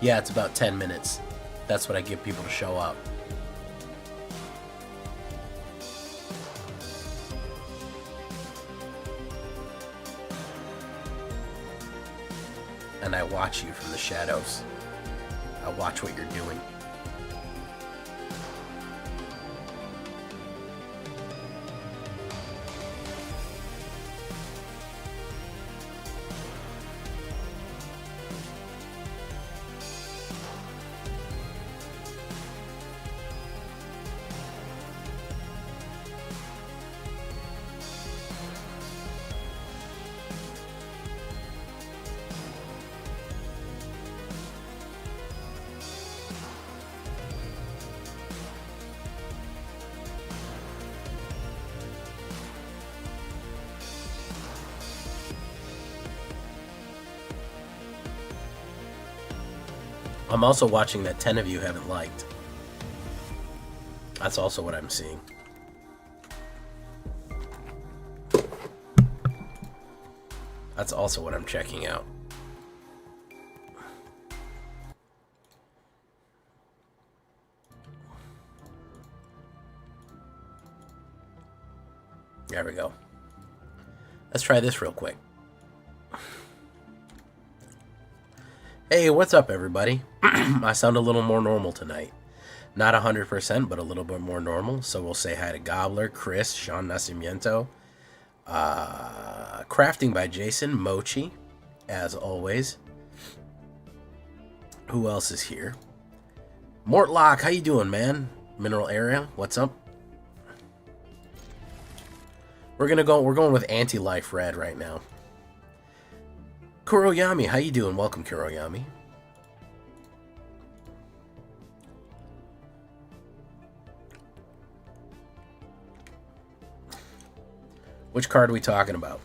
Yeah, it's about 10 minutes. That's what I give people to show up. And I watch you from the shadows. I watch what you're doing. I'm also watching that 10 of you haven't liked. That's also what I'm seeing. That's also what I'm checking out. There we go. Let's try this real quick. Hey, what's up, everybody? I sound a little more normal tonight. Not 100%, but a little bit more normal. So we'll say hi to Gobbler, Chris, Sean Nacimiento, Crafting by Jason, Mochi, as always. Who else is here? Mortlock, how you doing, man? Mineral Area, what's up? We're going with Anti-Life Red right now. Kuroyami, how you doing? Welcome, Kuroyami. Which card are we talking about?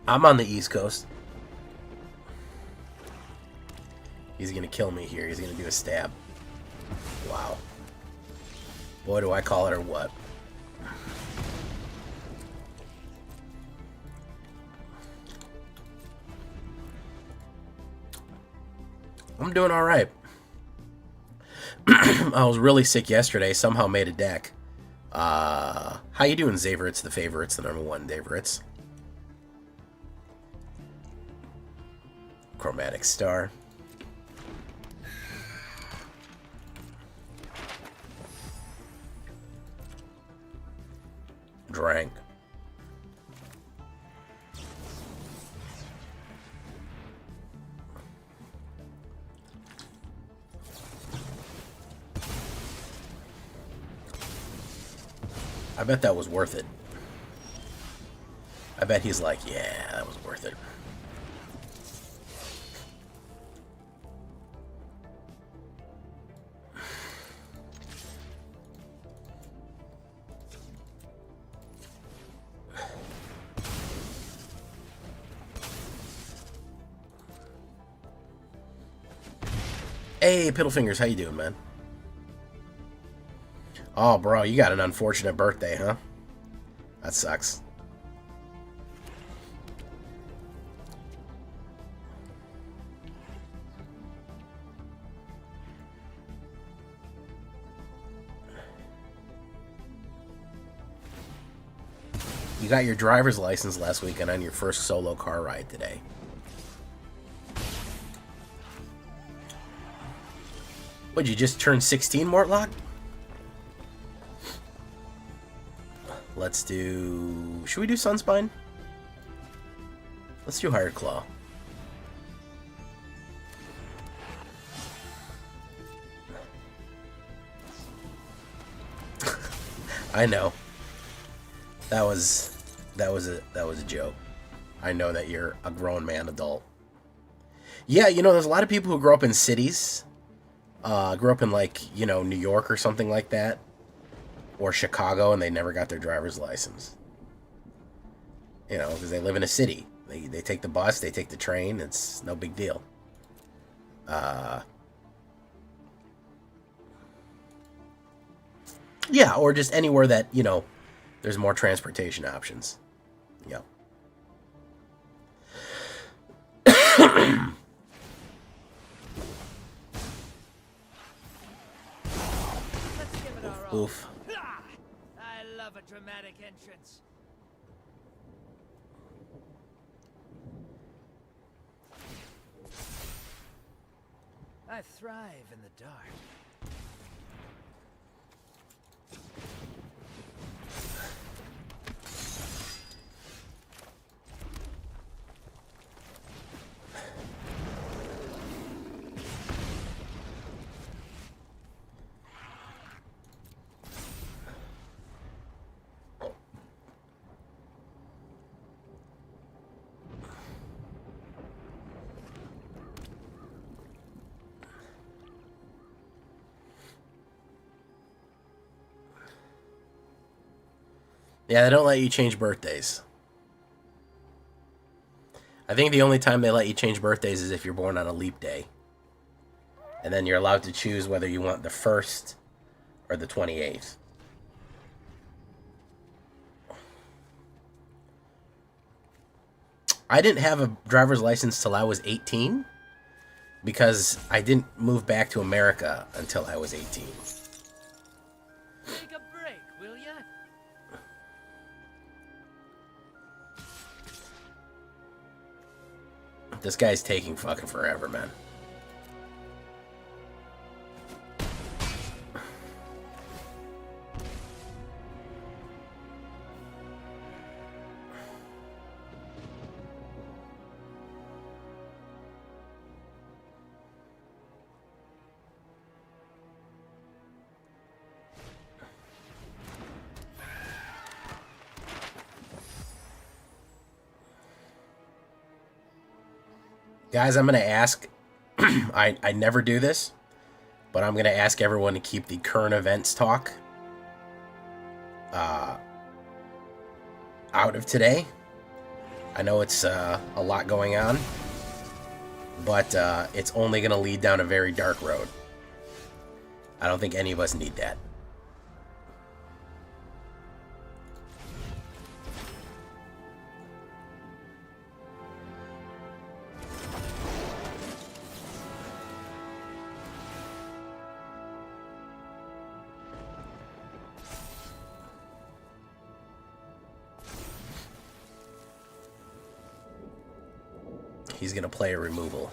I'm on the East Coast. He's gonna kill me here. He's gonna do a stab. Wow. Boy, do I call it or what? I'm doing all right. I was really sick yesterday. Somehow made a deck. How you doing, Zavritz? The favorites, the #1 Zavritz. Chromatic Star. Drank. I bet that was worth it. I bet he's like, yeah, that was worth it. Hey, Piddlefingers, how you doing, man? Oh, bro, you got an unfortunate birthday, huh? That sucks. You got your driver's license last weekend on your first solo car ride today. Would you just turn 16, Mortlock? Let's do... Should we do Sunspine? Let's do Hired Claw. I know. That was a joke. I know that you're a grown man adult. Yeah, you know, there's a lot of people who grow up in cities. Grew up in, like, you know, New York or something like that. Or Chicago, and they never got their driver's license. You know, because they live in a city. They take the bus, they take the train. It's no big deal. Yeah, or just anywhere that, you know, There's more transportation options. Yep. Oof. I love a dramatic entrance. I thrive in the dark. Yeah, they don't let you change birthdays. I think the only time they let you change birthdays is if you're born on a leap day. And then you're allowed to choose whether you want the 1st or the 28th. I didn't have a driver's license till I was 18 because I didn't move back to America until I was 18. Take a break, will ya? This guy's taking fucking forever, man. Guys, I'm going to ask, I never do this, but I'm going to ask everyone to keep the current events talk out of today. I know it's a lot going on, but it's only going to lead down a very dark road. I don't think any of us need that. He's going to play a removal.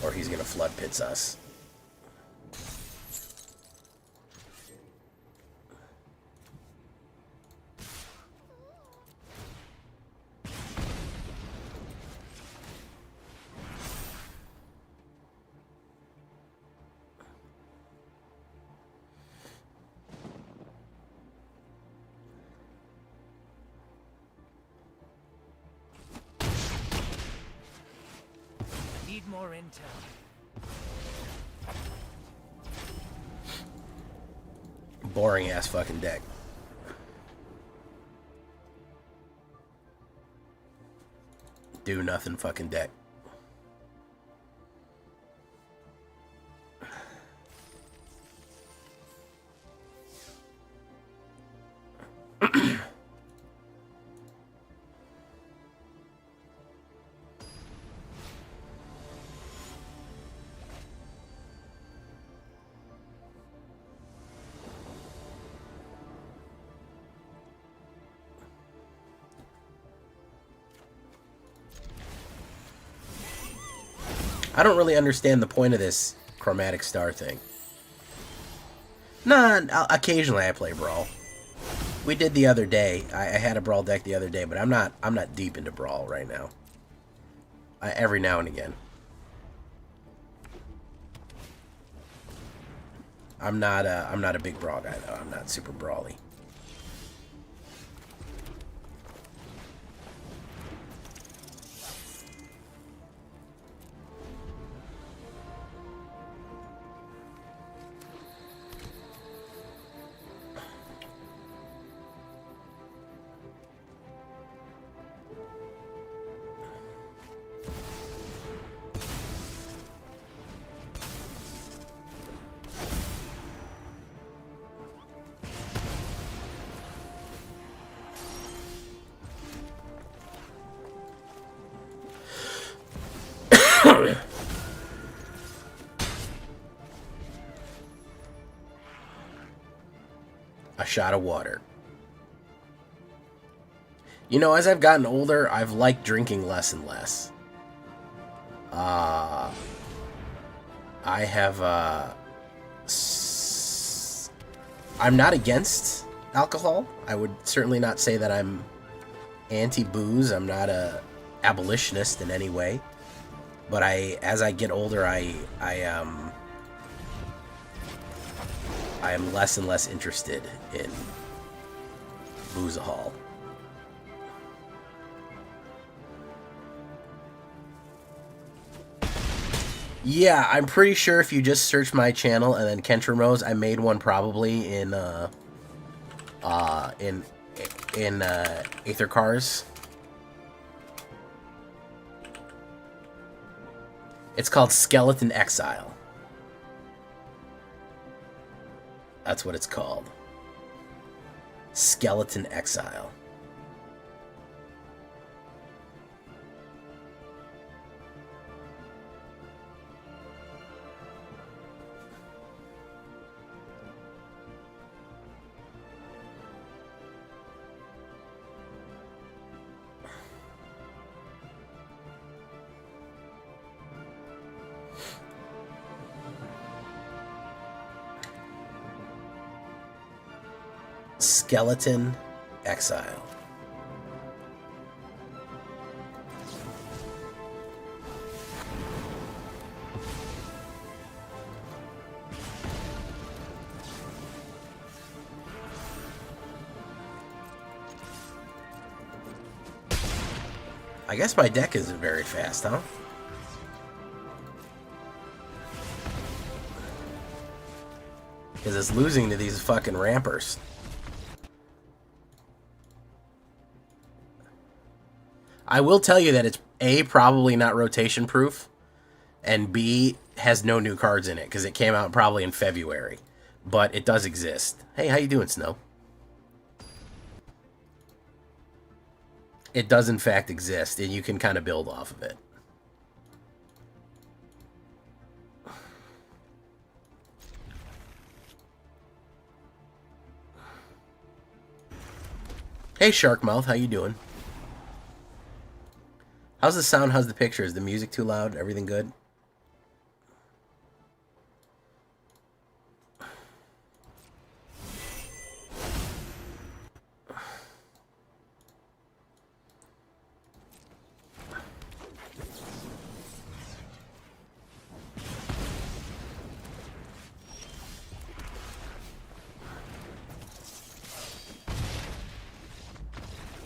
Or he's going to flood pits us. More intel. Boring ass fucking deck. Do nothing fucking deck. I don't really understand the point of this chromatic star thing. Nah, occasionally I play Brawl. We did the other day. I had a Brawl deck the other day, but I'm not deep into Brawl right now. Every now and again. I'm not a big Brawl guy though. I'm not super brawly. A shot of water. You know, as I've gotten older, I've liked drinking less and less. I have, I'm not against alcohol. I would certainly not say that I'm anti-booze. I'm not a abolitionist in any way. But as I get older, I am less and less interested in booze-a-hol. Yeah, I'm pretty sure if you just search my channel and then Kentrim Rose, I made one probably in Aether Cars. It's called Skeleton Exile. That's what it's called. Skeleton Exile. Skeleton Exile. I guess my deck isn't very fast, huh? Because it's losing to these fucking rampers. I will tell you that it's A, probably not rotation proof, and B, has no new cards in it because it came out probably in February, but it does exist. Hey, how you doing, Snow? It does in fact exist, and you can kind of build off of it. Hey, Sharkmouth, how you doing? How's the sound? How's the picture? Is the music too loud? Everything good?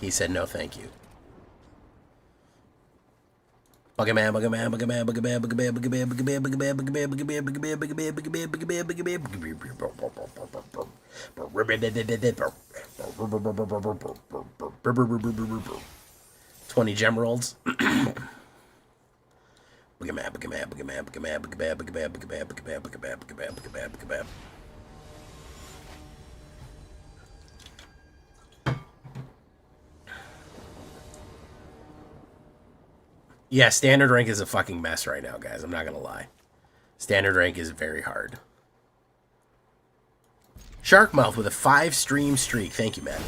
He said no, thank you. Buggerman, Buggerman, Buggerman, Buggerman, Buggerman, Buggerman, Buggerman, Buggerman, Buggerman, Buggerman, Buggerman, Buggerman, Buggerman, Buggerman, 20 gem rolls. Buggerman, Buggerman, Buggerman, Buggerman, Buggerman, Buggerman, Buggerman, Buggerman, Buggerman, Buggerman, Buggerman. Yeah, standard rank is a fucking mess right now, guys. I'm not gonna lie. Standard rank is very hard. Sharkmouth with a 5-stream streak. Thank you, man.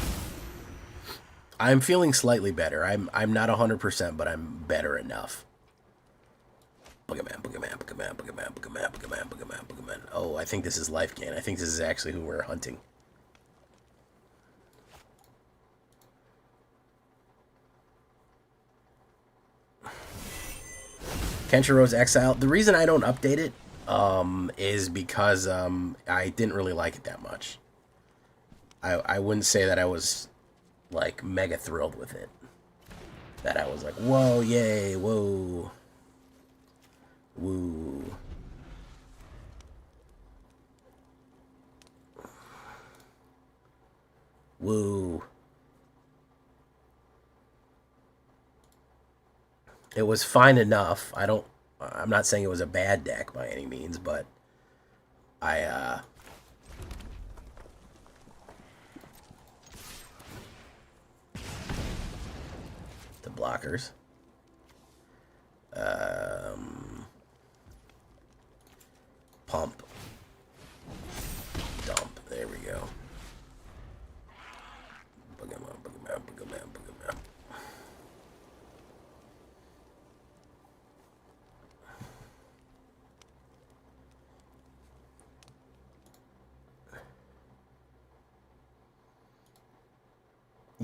I'm feeling slightly better. I'm not 100%, but I'm better enough. Buggerman, Buggerman, Buggerman, Buggerman, Buggerman, Buggerman, Buggerman, Buggerman. Oh, I think this is Life Gain. I think this is actually who we're hunting. Kensha Rose Exile. The reason I don't update it is because I didn't really like it that much. I wouldn't say that I was like mega thrilled with it. That I was like, whoa, yay, whoa, woo. Woo. It was fine enough. I'm not saying it was a bad deck by any means, but the blockers. Pump. Dump. There we go.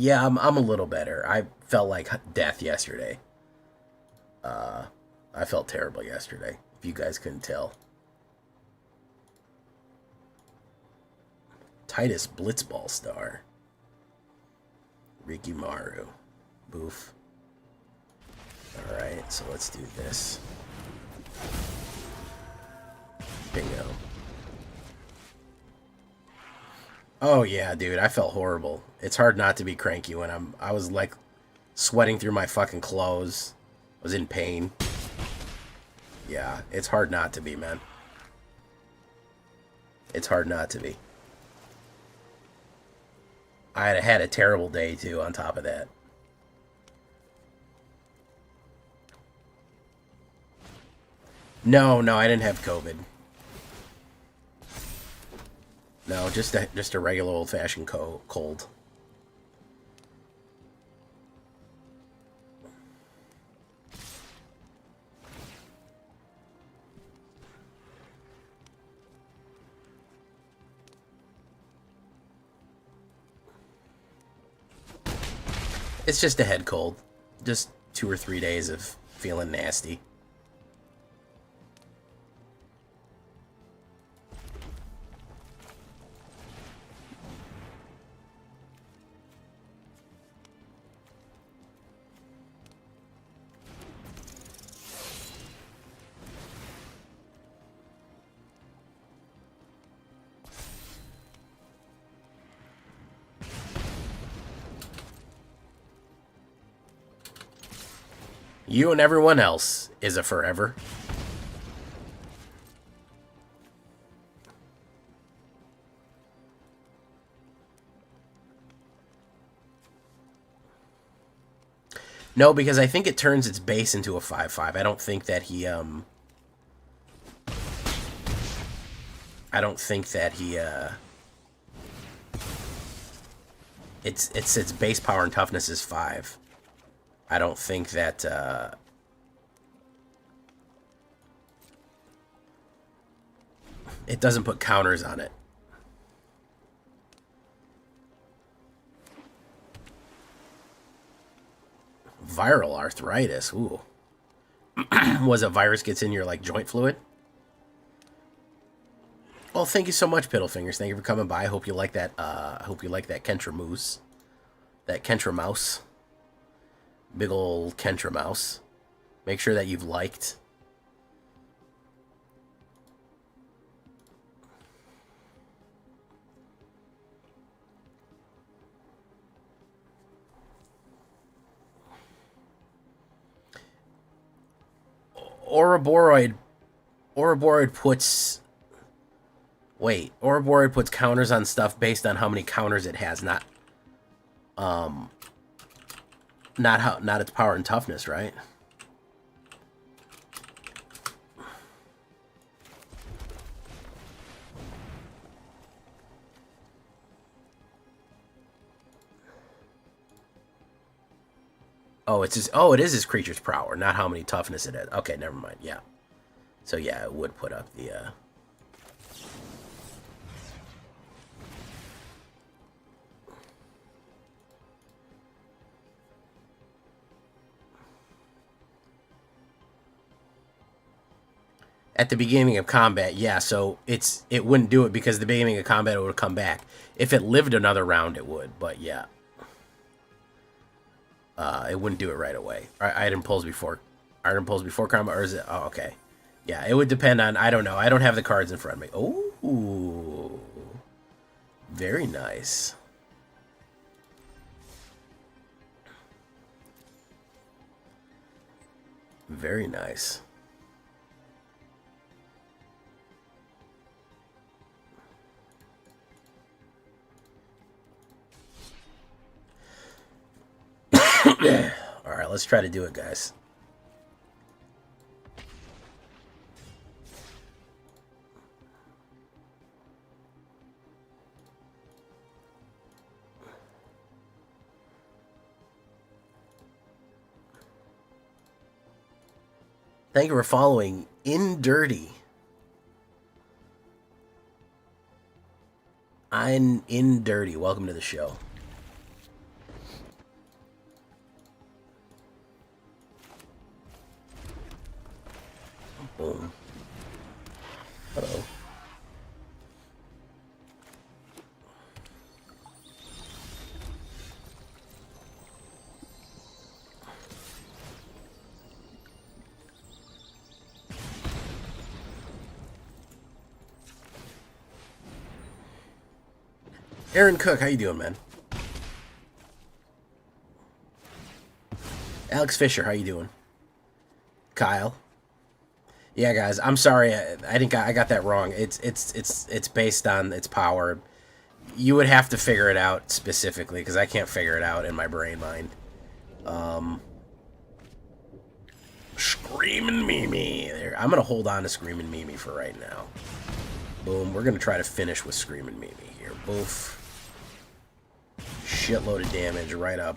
Yeah, I'm a little better. I felt like death yesterday. I felt terrible yesterday, if you guys couldn't tell. Titus Blitzball star. Ricky Maru. Boof. Alright, so let's do this. Bingo. Oh yeah, dude, I felt horrible. It's hard not to be cranky when I was like sweating through my fucking clothes. I was in pain. Yeah, it's hard not to be, man. It's hard not to be. I had a terrible day too on top of that. No, I didn't have COVID. No, just a regular old-fashioned cold. It's just a head cold. Just 2 or 3 days of feeling nasty. You and everyone else is a forever. No, because I think it turns its base into a 5/5. I don't think that he its base power and toughness is 5. I don't think that it doesn't put counters on it. Viral arthritis. Ooh. Was a virus gets in your like joint fluid? Well, thank you so much, Piddlefingers. Thank you for coming by. I hope you like that. I hope you like that Kentra Moose. That Kentra Mouse. Big ol' Kentra Mouse. Make sure that you've liked. Ouroboros puts... Wait, Ouroboros puts counters on stuff based on how many counters it has, not its power and toughness, right? Oh, it is his creature's power, not how many toughness it has. Okay, never mind. Yeah. So yeah, it would put up the at the beginning of combat, yeah, so it wouldn't do it because the beginning of combat it would come back. If it lived another round, it would, but yeah. It wouldn't do it right away. Item pulls before combat, or is it? Oh, okay. Yeah, it would depend on, I don't know. I don't have the cards in front of me. Oh, very nice. Very nice. All right, let's try to do it, guys. Thank you for following In Dirty. I'm In Dirty. Welcome to the show. Boom. Hello. Aaron Cook, how you doing, man? Alex Fisher, how you doing? Kyle. Yeah, guys, I'm sorry. I think I got that wrong. It's based on its power. You would have to figure it out specifically because I can't figure it out in my brain mind. Screaming Mimi. There, I'm gonna hold on to Screaming Mimi for right now. Boom. We're gonna try to finish with Screaming Mimi here. Boof. Shitload of damage right up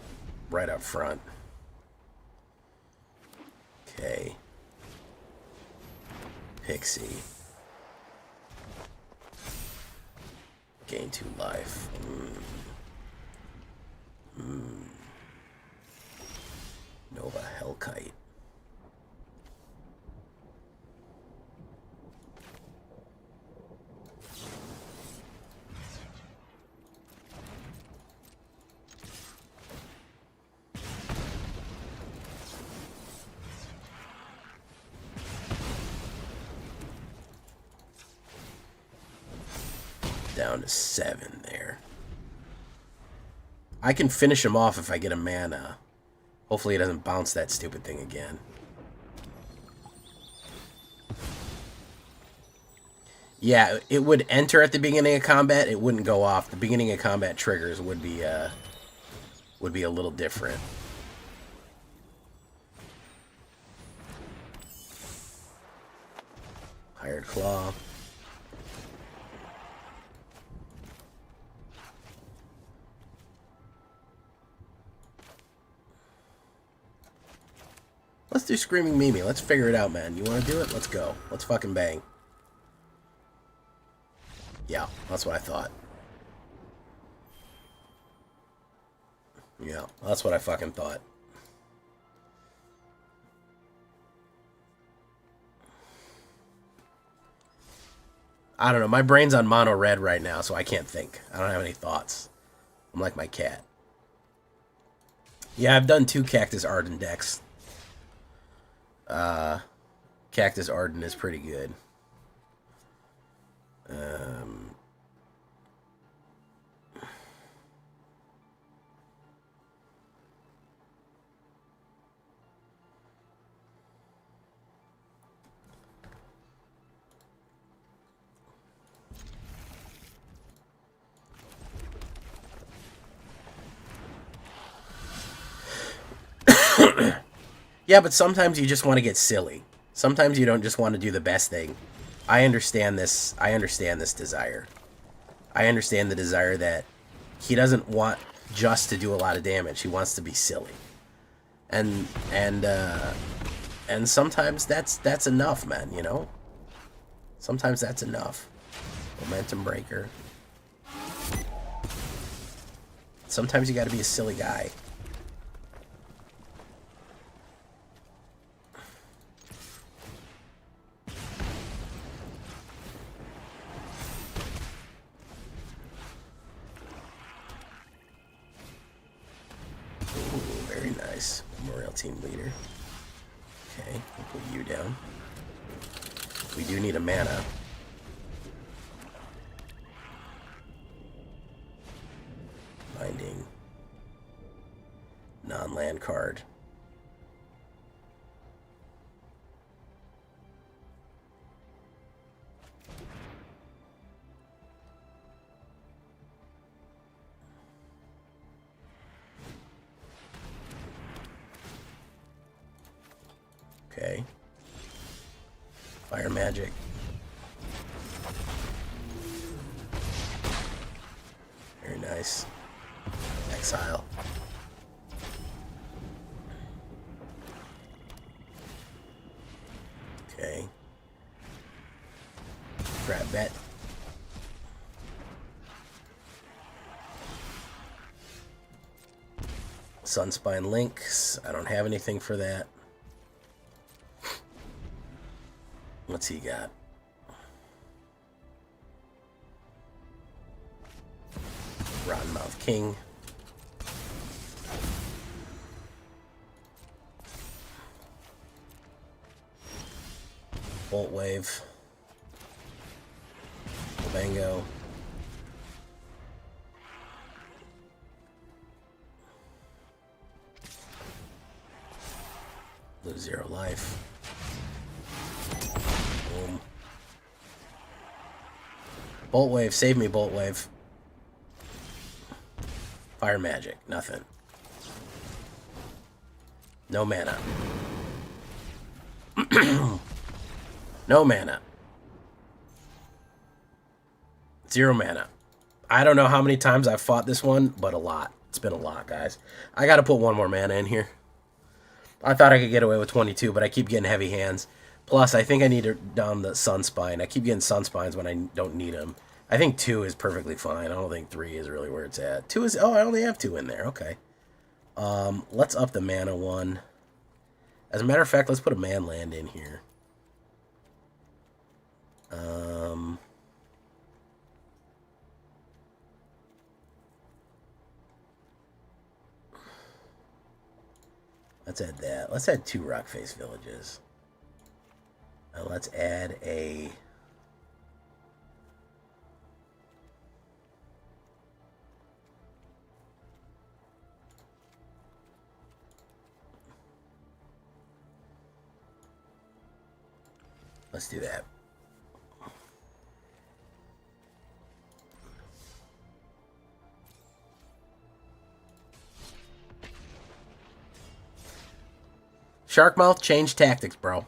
front. Okay. Pixie. Gain 2 life. Nova Hellkite. Down to 7 there. I can finish him off if I get a mana. Hopefully he doesn't bounce that stupid thing again. Yeah, it would enter at the beginning of combat. It wouldn't go off. The beginning of combat triggers would be a little different. Hired Claw. Let's do Screaming Mimi. Let's figure it out, man. You want to do it? Let's go. Let's fucking bang. Yeah, that's what I thought. Yeah, that's what I fucking thought. I don't know. My brain's on mono red right now, so I can't think. I don't have any thoughts. I'm like my cat. Yeah, I've done 2 Cactus Arden decks. Cactus Arden is pretty good. Yeah, but sometimes you just want to get silly. Sometimes you don't just want to do the best thing. I understand this. I understand this desire. I understand the desire that he doesn't want just to do a lot of damage. He wants to be silly. And sometimes that's enough, man, you know? Sometimes that's enough. Momentum breaker. Sometimes you got to be a silly guy. Team leader. Okay, we'll put you down. We do need a mana. Binding. Non-land card. Okay. Fire magic. Very nice. Exile. Okay. Grab bet. Sunspine Links. I don't have anything for that. What's he got? Rotten Mouth King. Bolt Wave. Bango. Lose 0 life. Boom. Bolt Wave, save me, Bolt Wave. Fire Magic, nothing. No mana. No mana. 0 mana. I don't know how many times I've fought this one, but a lot. It's been a lot, guys. I gotta put 1 more mana in here. I thought I could get away with 22, but I keep getting heavy hands. Plus, I think I need to down the Sunspine. I keep getting Sunspines when I don't need them. I think 2 is perfectly fine. I don't think 3 is really where it's at. 2 is... Oh, I only have 2 in there. Okay. Let's up the mana 1. As a matter of fact, let's put a man land in here. Let's add that. Let's add 2 rock face villages. And let's add a... Let's do that. Sharkmouth, change tactics, bro.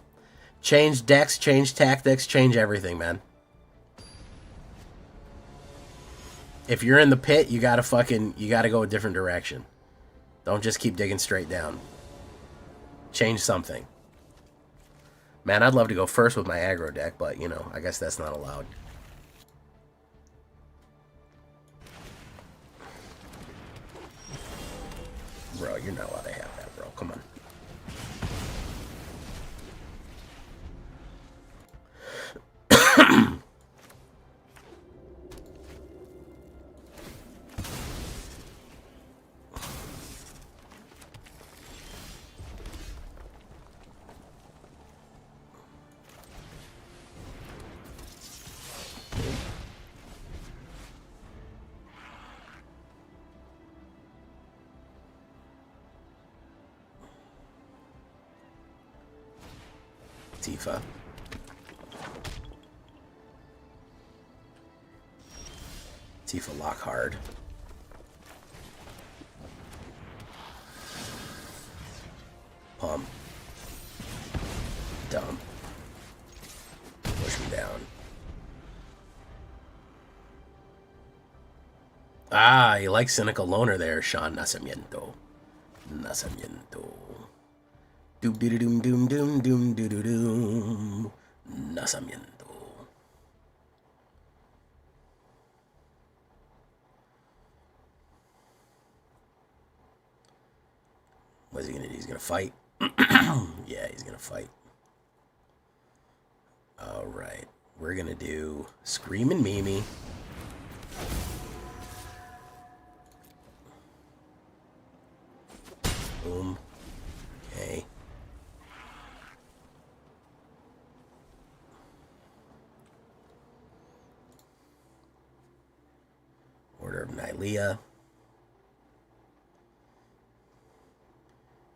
Change decks, change tactics, change everything, man. If you're in the pit, you gotta go a different direction. Don't just keep digging straight down. Change something. Man, I'd love to go first with my aggro deck, but, you know, I guess that's not allowed. Bro, you're not allowed to have that, bro. Come on. Tifa. Tifa lock hard. Pump. Dump. Push me down. Ah, you like Cynical Loner there, Sean Nacimiento. Nacimiento. Doom doom doom doom doom doom doom doom. Nacimiento. What's he gonna do? He's gonna fight. Yeah, he's gonna fight. All right, we're gonna do Screamin' Mimi. Boom. Okay. Order of Nylea.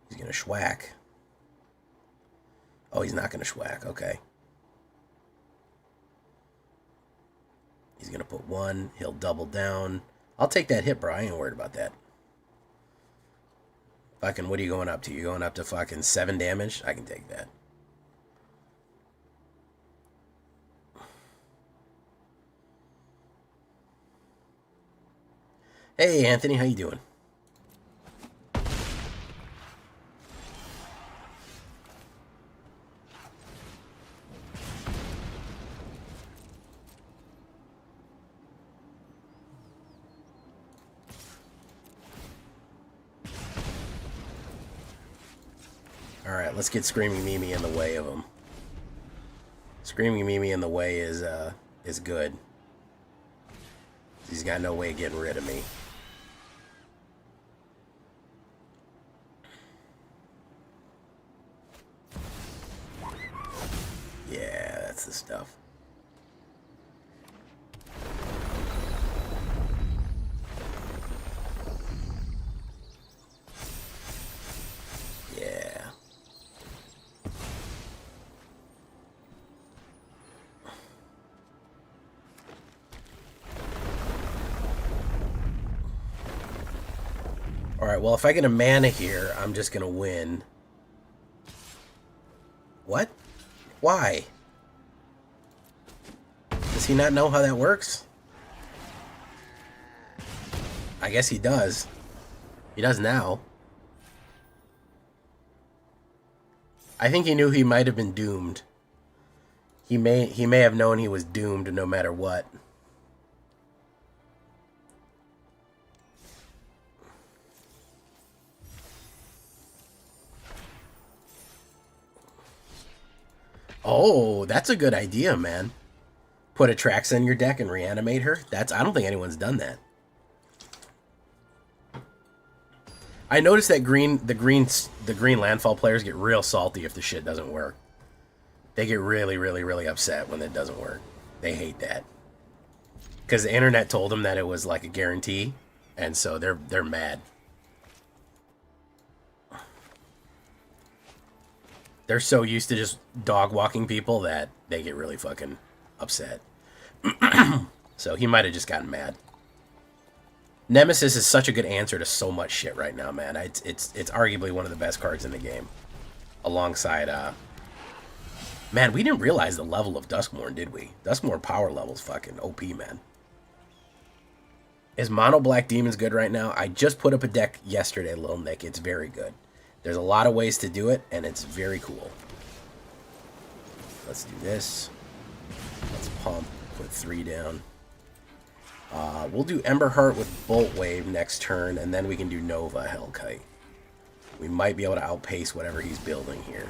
He's gonna schwack. Oh, he's not gonna schwack. Okay. He's gonna put 1. He'll double down. I'll take that hit, bro. I ain't worried about that. Fucking, what are you going up to? You going up to fucking 7 damage? I can take that. Hey, Anthony, how you doing? Alright, let's get Screaming Mimi in the way of him. Screaming Mimi in the way is good. He's got no way of getting rid of me. Yeah, that's the stuff. Yeah. Alright, well, if I get a mana here, I'm just gonna win. What? Why? Does he not know how that works? I guess he does. He does now. I think he knew he might have been doomed. He may have known he was doomed no matter what. Oh, that's a good idea, man. Put a Trax in your deck and reanimate her. I don't think anyone's done that. I noticed that the green landfall players get real salty if the shit doesn't work. They get really, really, really upset when it doesn't work. They hate that. Because the internet told them that it was like a guarantee, and so they're mad. They're so used to just dog walking people that they get really fucking upset. So he might have just gotten mad. Nemesis is such a good answer to so much shit right now, man. It's arguably one of the best cards in the game. Alongside, man, we didn't realize the level of Duskmourn, did we? Duskmourn power level's fucking OP, man. Is Mono Black Demons good right now? I just put up a deck yesterday, Little Nick. It's very good. There's a lot of ways to do it, and it's very cool. Let's do this. Let's pump. Put 3 down. We'll do Emberheart with Bolt Wave next turn, and then we can do Nova Hellkite. We might be able to outpace whatever he's building here.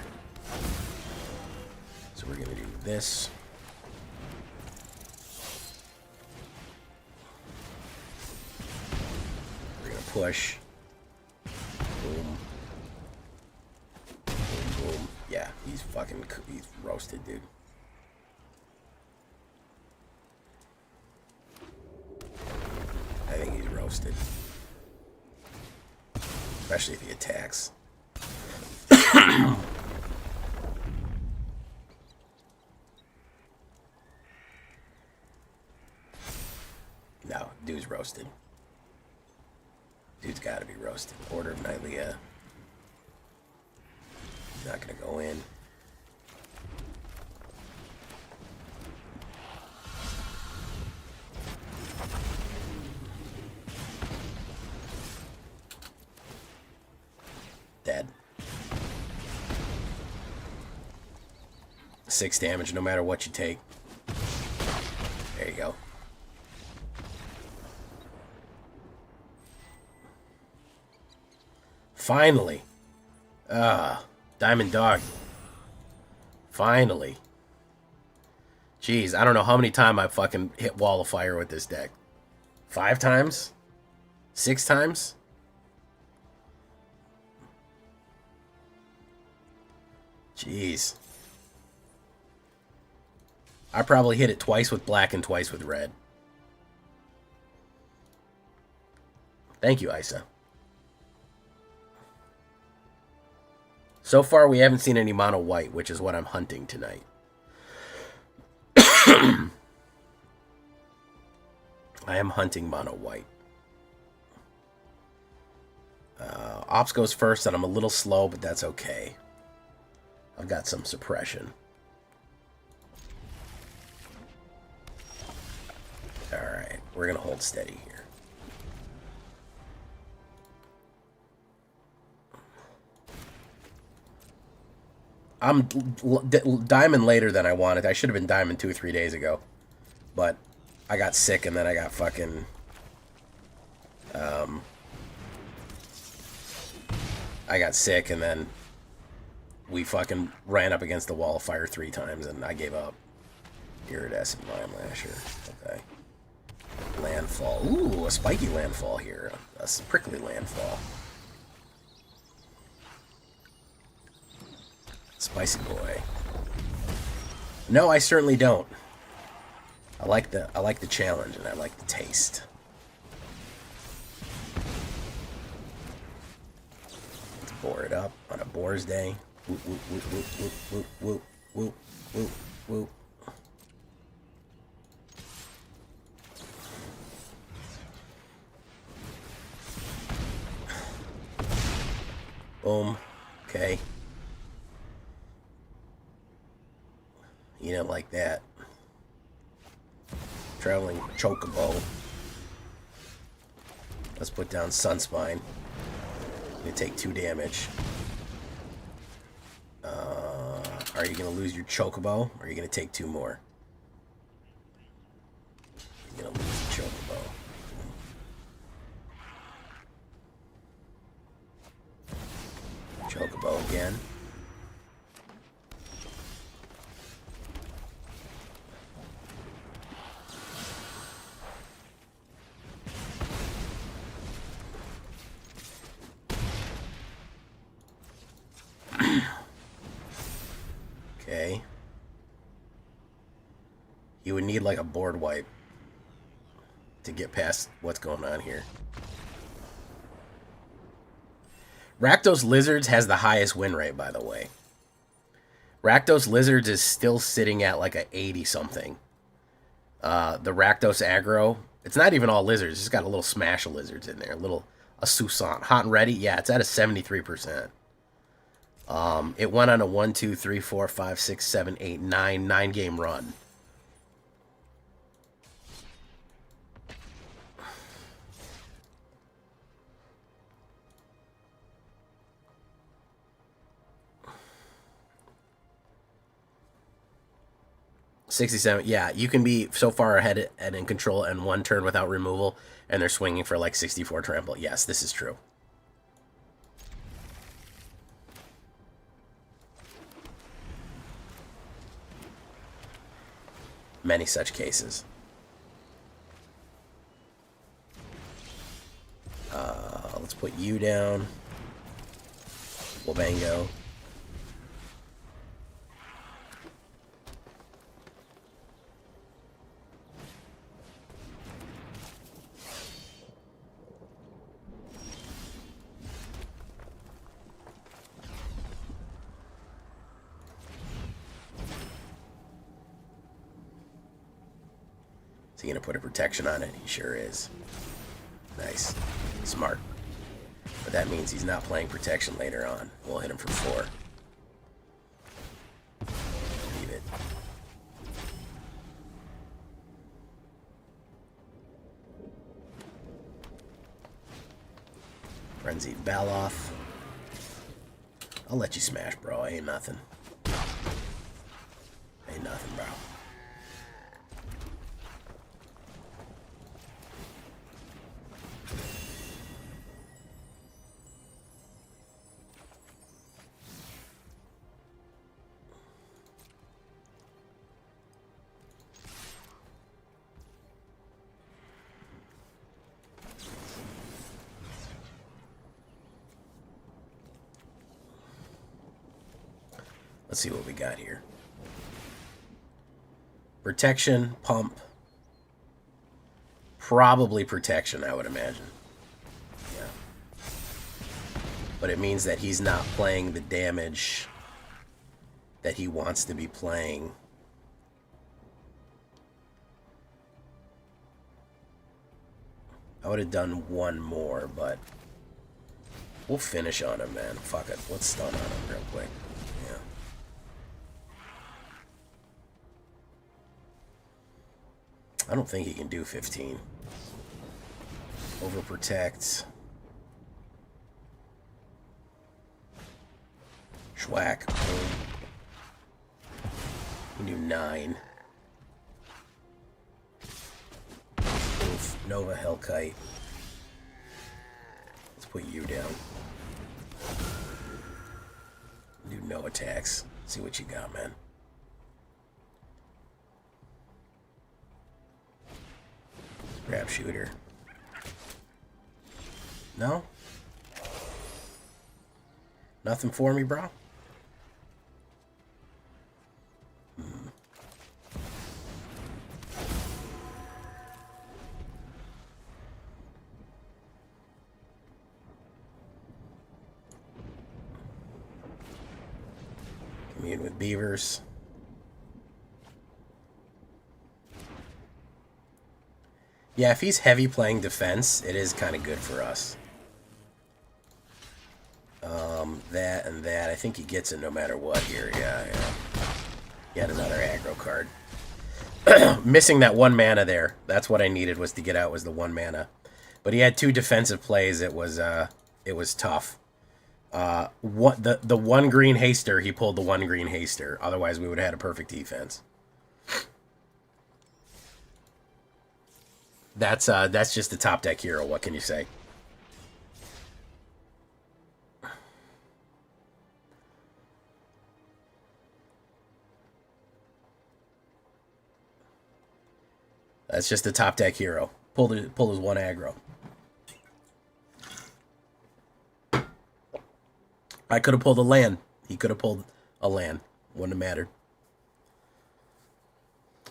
So we're going to do this. We're going to push. Boom. Boom, boom. Yeah, he's roasted, dude. I think he's roasted. Especially if he attacks. No, dude's roasted. Dude's gotta be roasted. Order of Nylea. Not gonna go in. Dead. 6 damage no matter what you take. There you go. Finally. Diamond Dog. Finally. Jeez, I don't know how many times I've fucking hit Wall of Fire with this deck. 5 times? 6 times? Jeez. I probably hit it twice with black and twice with red. Thank you, Isa. So far, we haven't seen any mono white, which is what I'm hunting tonight. I am hunting mono white. Ops goes first, and I'm a little slow, but that's okay. I've got some suppression. Alright, we're going to hold steady here. I'm diamond later than I wanted. I should have been diamond 2 or 3 days ago. But I got sick and then I got fucking... I got sick and then we fucking ran up against the Wall of Fire 3 times and I gave up. Iridescent Mind Lasher. Okay. Landfall. Ooh, a spiky landfall here. A prickly landfall. Spicy boy. No, I certainly don't. I like the challenge and I like the taste. Let's bore it up on a Boar's Day. Whoop whoop whoop whoop whoop whoop whoop whoop whoop. Boom. Okay. You know, like that. Traveling Chocobo. Let's put down Sunspine. You take 2 damage. Are you going to lose your Chocobo? Or are you going to take 2 more? You're going to lose the Chocobo. Chocobo again. Okay. You would need like a board wipe to get past what's going on here. Rakdos Lizards has the highest win rate, by the way. Rakdos Lizards is still sitting at like a 80-something. The Rakdos aggro, it's not even all lizards. It's just got a little smash of lizards in there. A Susant. Hot and Ready, yeah, it's at a 73%. It went on a 1, 2, 3, 4, 5, 6, 7, 8, 9 game run. $67, yeah, you can be so far ahead and in control and 1 turn without removal, and they're swinging for like 64 trample. Yes, this is true. Many such cases. Let's put you down. Wabango. Is he going to put a protection on it? He sure is. Nice. Smart. But that means he's not playing protection later on. We'll hit him for 4. Leave it. Frenzied Baloth. I'll let you smash, bro. Ain't nothing. Ain't nothing, bro. Let's see what we got here. Protection, pump. Probably protection, I would imagine. Yeah. But it means that he's not playing the damage that he wants to be playing. I would have done 1 more, but we'll finish on him, man. Fuck it. Let's stun on him real quick. Yeah. I don't think he can do 15. Overprotect. Schwack. Boom. We can do 9. Oof. Nova Hellkite. Let's put you down. Do no attacks. See what you got, man. Grab shooter. No? Nothing for me, bro? Commune with beavers. Yeah, if he's heavy playing defense, it is kind of good for us. That and that. I think he gets it no matter what here. Yeah. Yet another aggro card. Missing that 1 mana there. That's what I needed was to get out was the 1 mana. But he had 2 defensive plays. It was tough. What the 1 green haster, he pulled the 1 green haster. Otherwise, we would have had a perfect defense. That's just the top deck hero. What can you say? That's just the top deck hero. Pulled his 1 aggro. I could have pulled a land. He could have pulled a land. Wouldn't have mattered.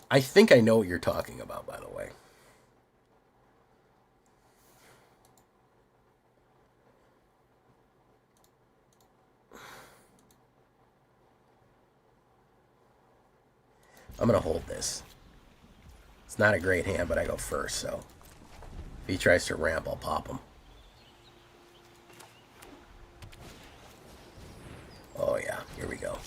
I think I know what you're talking about, by the way. I'm going to hold this. It's not a great hand, but I go first, so if he tries to ramp, I'll pop him. Oh yeah, here we go.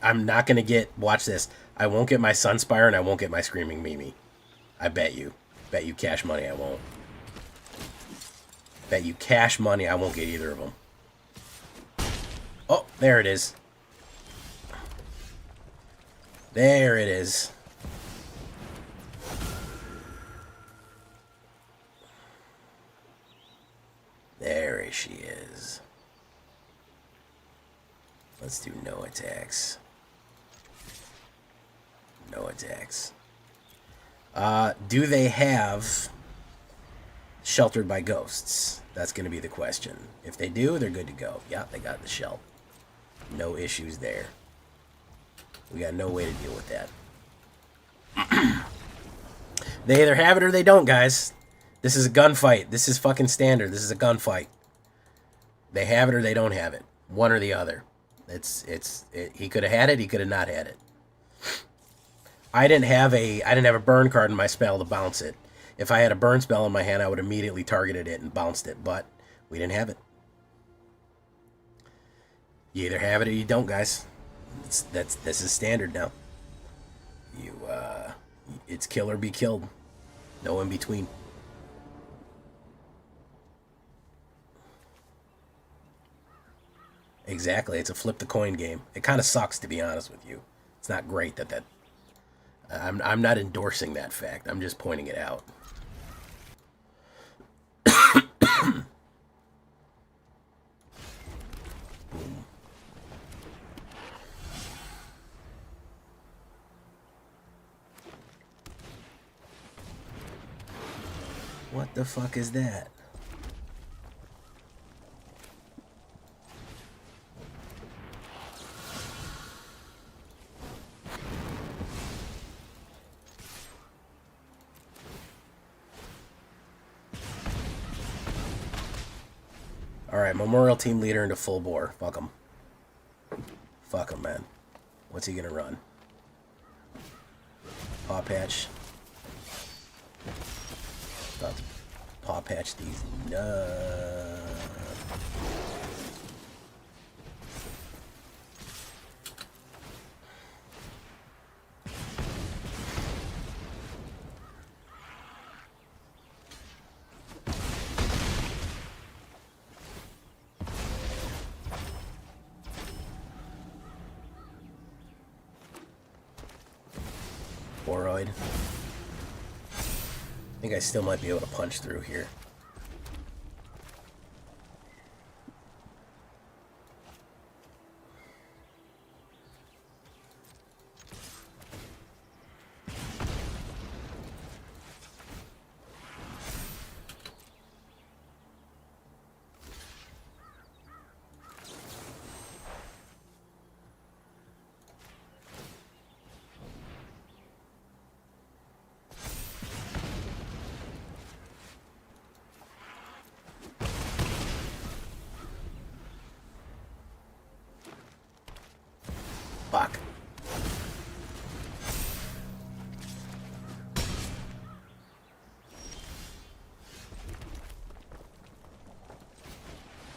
I'm not going to get... Watch this. I won't get my Sunspire and I won't get my Screaming Mimi. I bet you. Bet you cash money I won't. Bet you cash money I won't get either of them. Oh, there it is. There it is. There she is. Let's do no attacks. No attacks. Do they have Sheltered by Ghosts? That's going to be the question. If they do, they're good to go. Yeah, they got the shell. No issues there. We got no way to deal with that. They either have it or they don't, guys. This is a gunfight. This is fucking standard. This is a gunfight. They have it or they don't have it. One or the other. He could have had it. He could have not had it. I didn't have a burn card in my spell to bounce it. If I had a burn spell in my hand, I would immediately targeted it and bounced it. But we didn't have it. You either have it or you don't, guys. This is standard now. It's kill or be killed. No in between. Exactly. It's a flip the coin game. It kind of sucks, to be honest with you. It's not great that I'm not endorsing that fact. I'm just pointing it out. Boom. What the fuck is that? Alright, Memorial Team Leader into full bore. Fuck him. Fuck him, man. What's he gonna run? Paw Patch. About to Paw Patch these. No. Sporoid. I think I still might be able to punch through here. Fuck.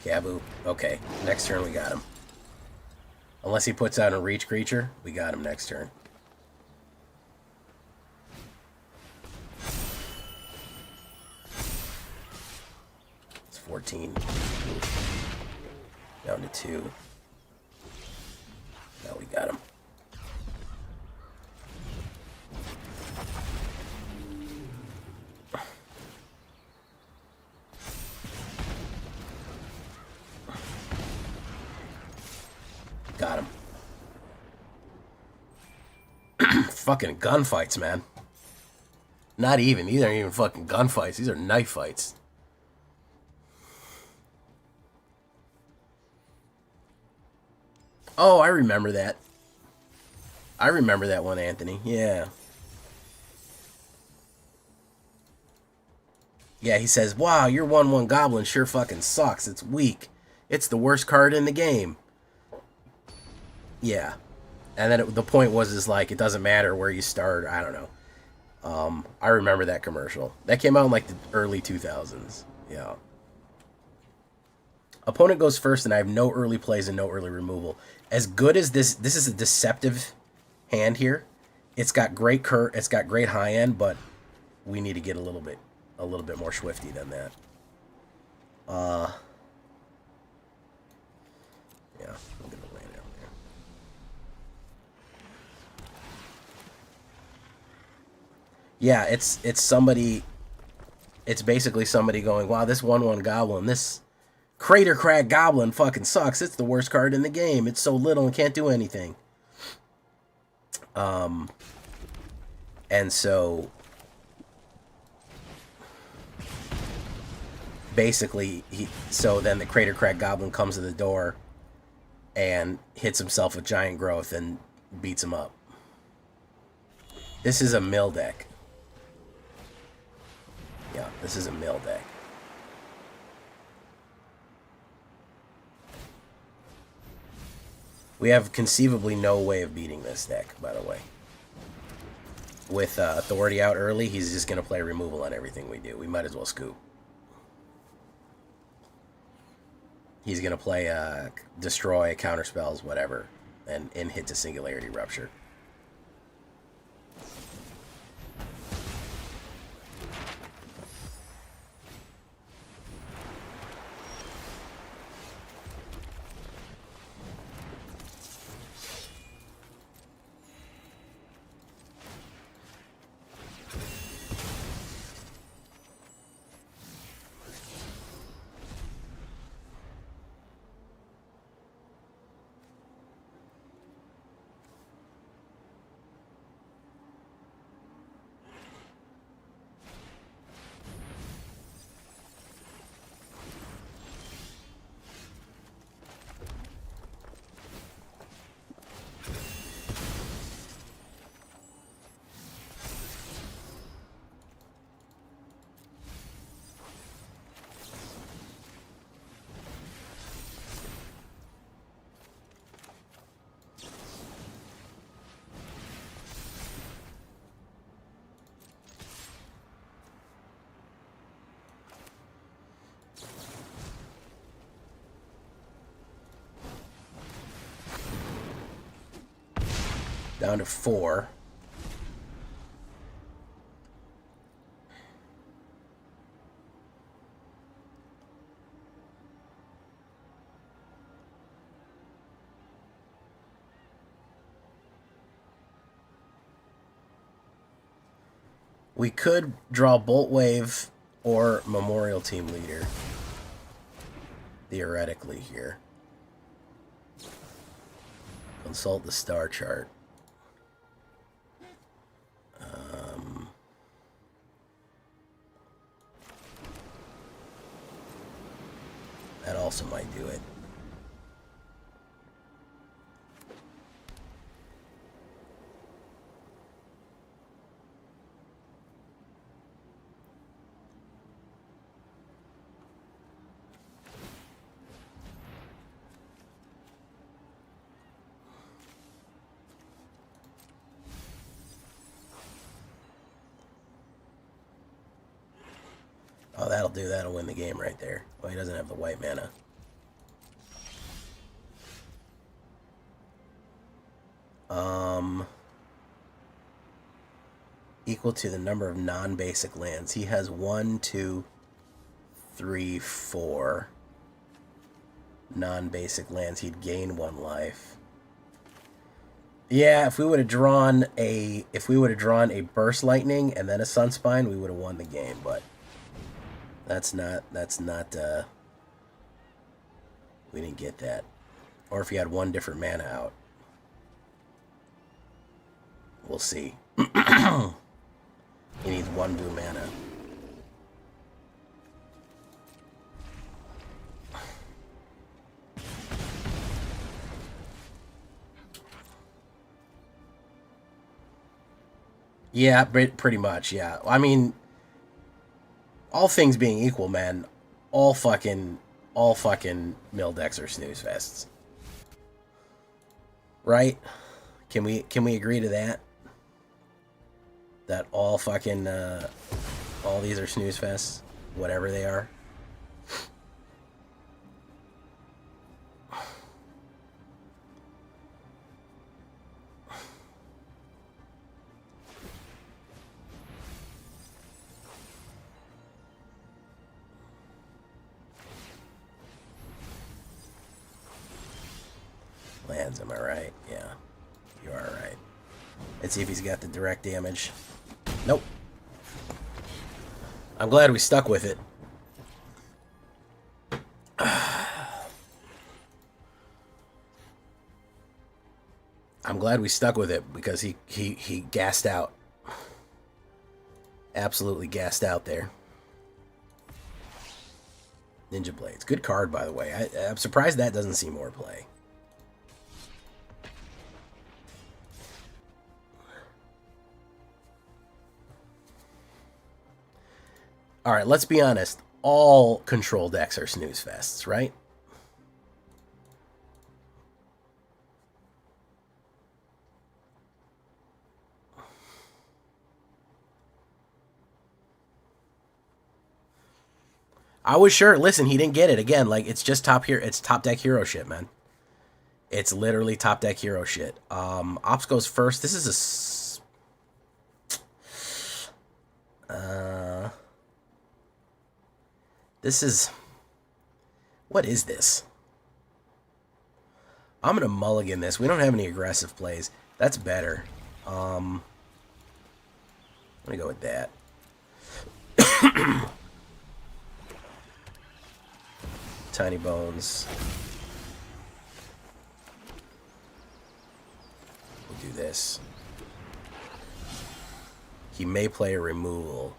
Gabu. Okay, next turn we got him. Unless he puts out a reach creature, we got him next turn. It's 14. Down to 2. Now we got him. Got him. Fucking gunfights, man. Not even. These aren't even fucking gunfights. These are knife fights. Oh, I remember that. I remember that one, Anthony. Yeah. Yeah, he says, wow, your 1/1 goblin sure fucking sucks. It's weak. It's the worst card in the game. Yeah. And then the point was, is like, it doesn't matter where you start. I don't know. I remember that commercial. That came out in like the early 2000s. Yeah. Opponent goes first, and I have no early plays and no early removal. As good as this is a deceptive hand here. It's got great it's got great high end, but we need to get a little bit more swifty than that. Yeah, I'm gonna land out there. Yeah, it's somebody. It's basically somebody going, wow, this 1/1 goblin, this Crater Crag Goblin fucking sucks. It's the worst card in the game. It's so little and can't do anything. And so basically so then the Crater Crag Goblin comes to the door and hits himself with Giant Growth and beats him up. This is a mill deck. Yeah, this is a mill deck. We have conceivably no way of beating this deck, by the way. With Authority out early, he's just going to play removal on everything we do. We might as well scoop. He's going to play Destroy, Counterspells, whatever, and hit to Singularity Rupture. Down to 4. We could draw Bolt Wave or Memorial Team Leader. Theoretically here. Consult the star chart. That also might do it. Oh, that'll do. That'll win the game right there. Well, he doesn't have the white mana. Equal to the number of non-basic lands. He has 1, 2, 3, 4 non-basic lands. He'd gain 1 life. Yeah, if we would have drawn a burst lightning and then a Sunspine, we would have won the game, but that's not we didn't get that. Or if he had 1 different mana out. We'll see. He needs 1 blue mana. Yeah, pretty much, yeah. I mean, all things being equal, man, all fucking mill decks are snooze fests. Right? Can we agree to that? That all fucking all these are snooze fests, whatever they are. Lands, am I right? Yeah, you are right. Let's see if he's got the direct damage. Nope. I'm glad we stuck with it. I'm glad we stuck with it because he gassed out. Absolutely gassed out there. Ninja Blades. Good card, by the way. I'm surprised that doesn't see more play. All right, let's be honest. All control decks are snooze fests, right? I was sure. Listen, he didn't get it again. Like, it's just it's top deck hero shit, man. It's literally top deck hero shit. Ops goes first. This is this is... What is this? I'm going to mulligan this. We don't have any aggressive plays. That's better. Let me go with that. Tiny Bones. We'll do this. He may play a removal.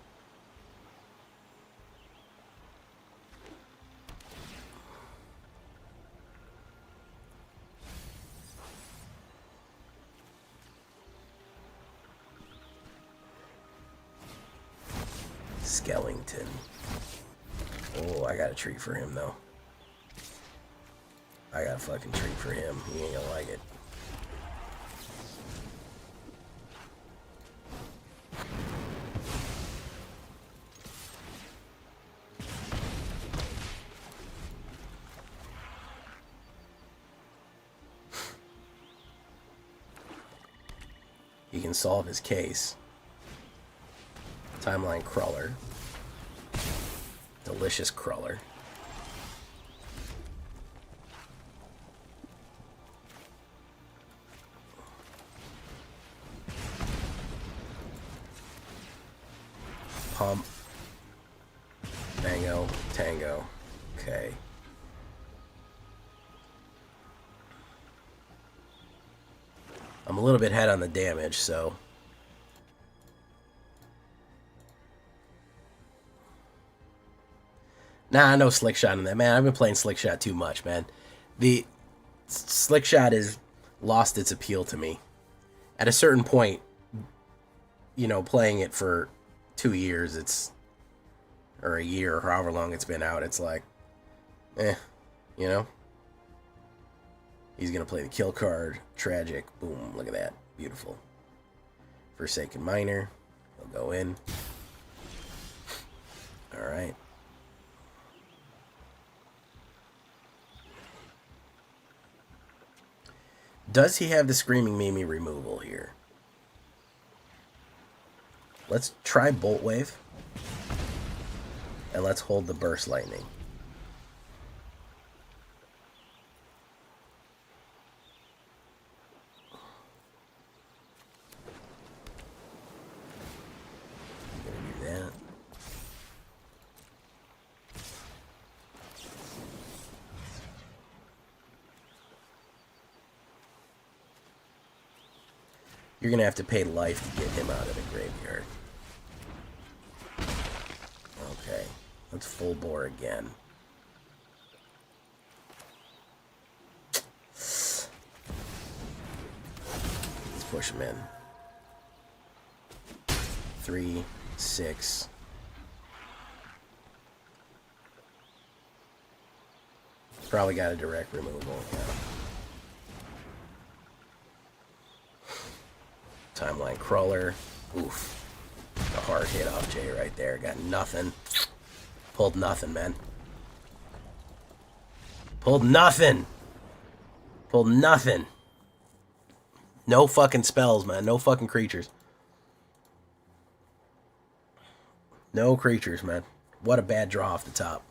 Skellington. Oh, I got a treat for him, though. I got a fucking treat for him. He ain't gonna like it. He can solve his case. Timeline Crawler. Delicious Crawler. pump. Tango, tango. Okay. I'm a little bit ahead on the damage, so... Nah, no slick shot in that, man. I've been playing slick shot too much, man. The slick shot has lost its appeal to me. At a certain point, you know, playing it for 2 years, it's... or a year, or however long it's been out, it's like... you know? He's gonna play the kill card. Tragic. Boom. Look at that. Beautiful. Forsaken Miner. He'll go in. Alright. Does he have the Screaming Mimi removal here? Let's try Bolt Wave. And let's hold the Burst Lightning. You're going to have to pay life to get him out of the graveyard. Okay. Let's full bore again. Let's push him in. 3, 6. Probably got a direct removal. Yeah. Timeline Crawler. Oof. A hard hit off Jay right there. Got nothing. Pulled nothing, man. Pulled nothing. Pulled nothing. No fucking spells, man. No fucking creatures. No creatures, man. What a bad draw off the top.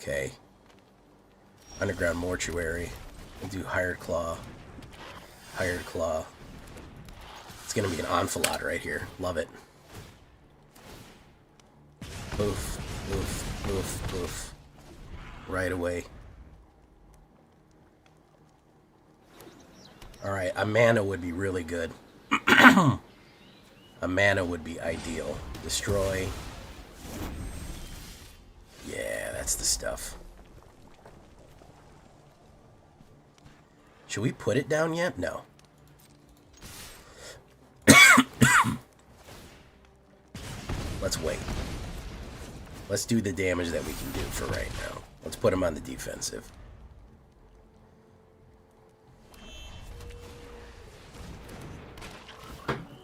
Okay. Underground Mortuary. We'll do Hired Claw. Hired Claw. It's gonna be an Enfilade right here. Love it. Boof, boof, boof, boof. Right away. Alright, a mana would be really good. A mana would be ideal. Destroy. Yeah, that's the stuff. Should we put it down yet? No. Let's wait. Let's do the damage that we can do for right now. Let's put him on the defensive.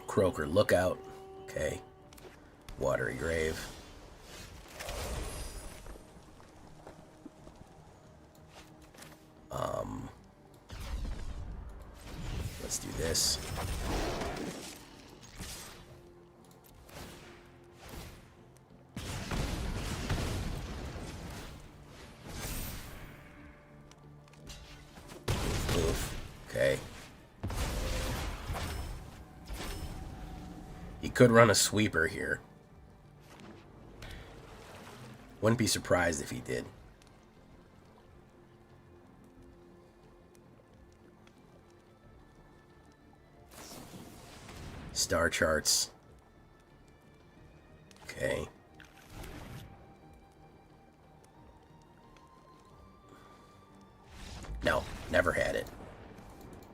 Croaker Lookout. Okay. Watery Grave. Let's do this. Oof. Okay. He could run a sweeper here. Wouldn't be surprised if he did. Star charts. Okay. No, never had it.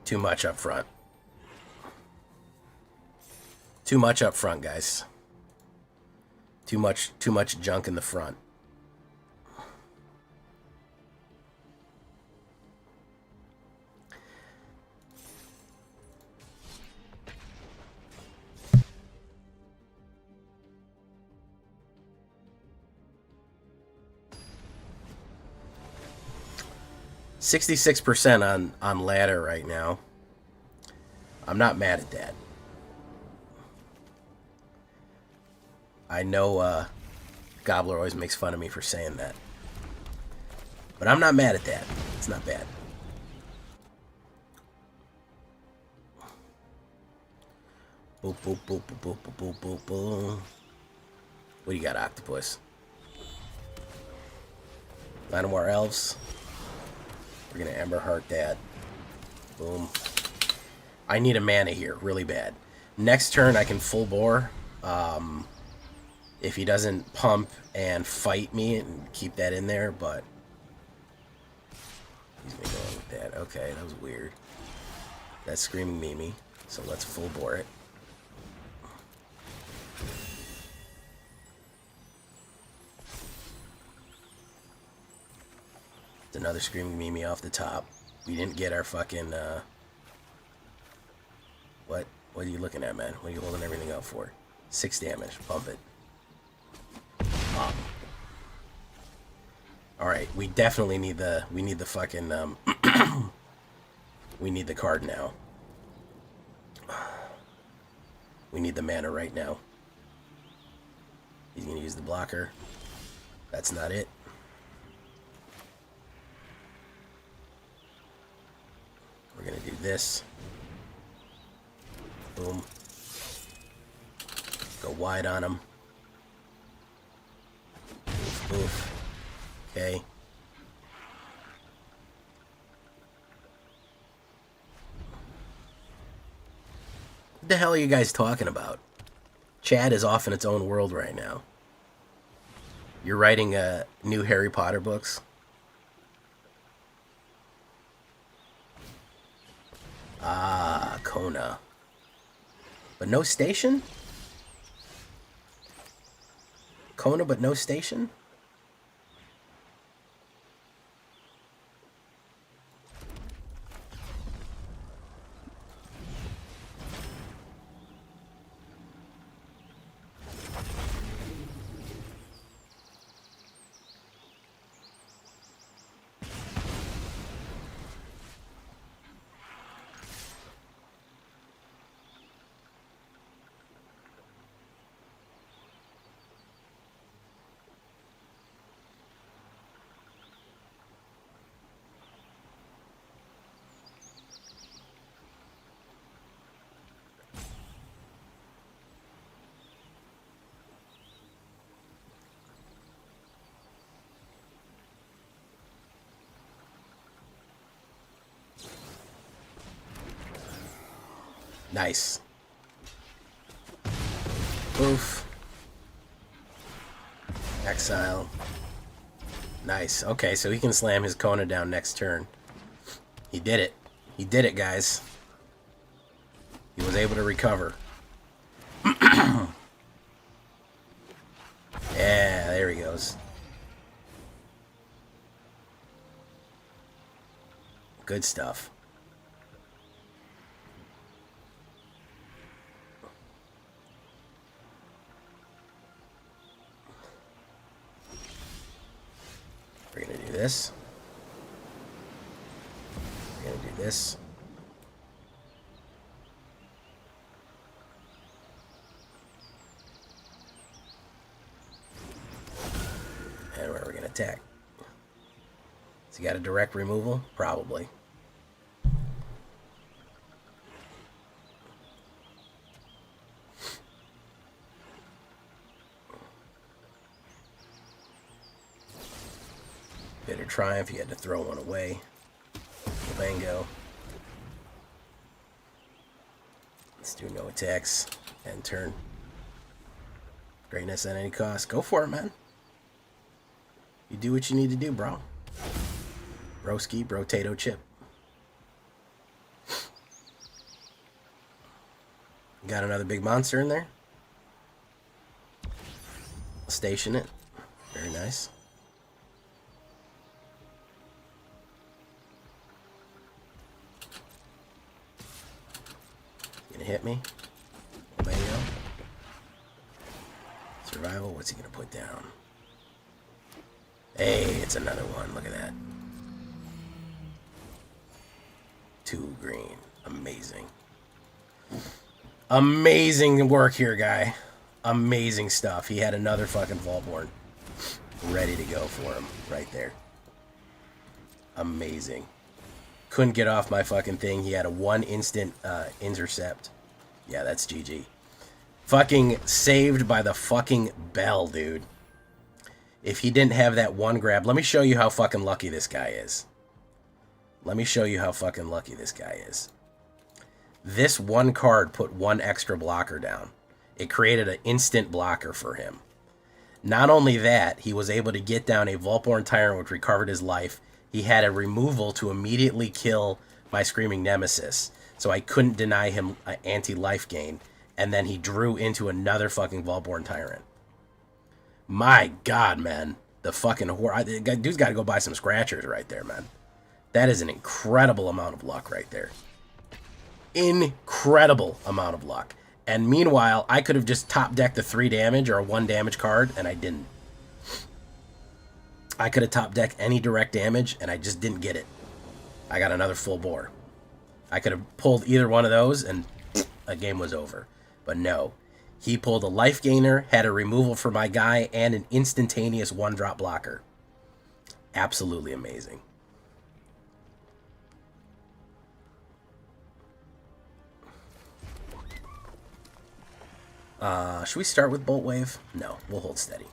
Too much up front. Too much up front, guys. Too much junk in the front. 66% on ladder right now. I'm not mad at that. I know Gobbler always makes fun of me for saying that. But I'm not mad at that. It's not bad. Boop, boop, boop, boop, boop, boop, boop, boop. What do you got, Octopus? Nine more elves. We're going to Ember Heart that. Boom. I need a mana here, really bad. Next turn, I can full bore. If he doesn't pump and fight me and keep that in there, but... He's going to go with that. Okay, that was weird. That's Screaming Mimi, so let's full bore it. Another Screaming Mimi off the top. We didn't get our fucking, What are you looking at, man? What are you holding everything up for? 6 damage. Pump it. Pop. Alright, we definitely need the... We need the fucking, we need the card now. We need the mana right now. He's gonna use the blocker. That's not it. We're going to do this. Boom. Go wide on him. Boof, boof. Okay. What the hell are you guys talking about? Chad is off in its own world right now. You're writing new Harry Potter books? Ah, Kona. But no station? Kona but no station? Nice. Oof. Exile. Nice. Okay, so he can slam his Kona down next turn. He did it. He did it, guys. He was able to recover. Yeah, there he goes. Good stuff. We're going to do this. We're going to do this. And where are we going to attack? Has he got a direct removal? Probably. Bitter Triumph, you had to throw one away. Bango. Let's do no attacks. End turn. Greatness at any cost. Go for it, man. You do what you need to do, bro. Broski, brotato chip. Got another big monster in there. Station it. Very nice. Gonna hit me. Bingo. Survival. What's he gonna put down? Hey, it's another one. Look at that. 2 green. Amazing. Amazing work here, guy. Amazing stuff. He had another fucking Vaultborn ready to go for him right there. Amazing. Couldn't get off my fucking thing. He had a 1 instant intercept. Yeah, that's GG. Fucking saved by the fucking bell, dude. If he didn't have that 1 grab, let me show you how fucking lucky this guy is. Let me show you how fucking lucky this guy is. This 1 card put 1 extra blocker down. It created an instant blocker for him. Not only that, he was able to get down a Vaultborn Tyrant, which recovered his life. He had a removal to immediately kill my Screaming Nemesis, so I couldn't deny him an anti-life gain. And then he drew into another fucking Vaultborn Tyrant. My God, man. The fucking dude's got to go buy some scratchers right there, man. That is an incredible amount of luck right there. Incredible amount of luck. And meanwhile, I could have just top decked the 3 damage or a 1 damage card, and I didn't. I could have top decked any direct damage, and I just didn't get it. I got another full bore. I could have pulled either one of those, and a game was over. But no. He pulled a life gainer, had a removal for my guy, and an instantaneous 1-drop blocker. Absolutely amazing. Should we start with Bolt Wave? No, we'll hold steady.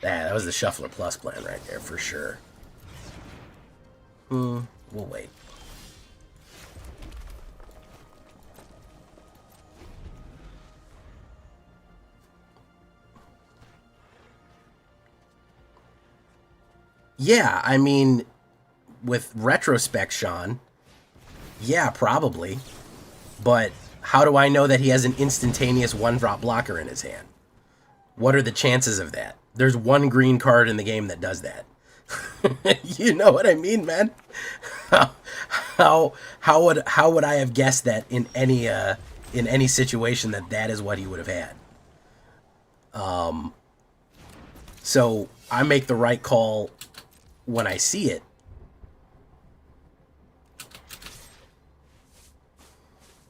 That was the Shuffler Plus plan right there, for sure. We'll wait. Yeah, I mean, with retrospect, Sean, yeah, probably. But how do I know that he has an instantaneous 1-drop blocker in his hand? What are the chances of that? There's 1 green card in the game that does that. You know what I mean, man? How would I have guessed that in any situation that is what he would have had? So I make the right call when I see it.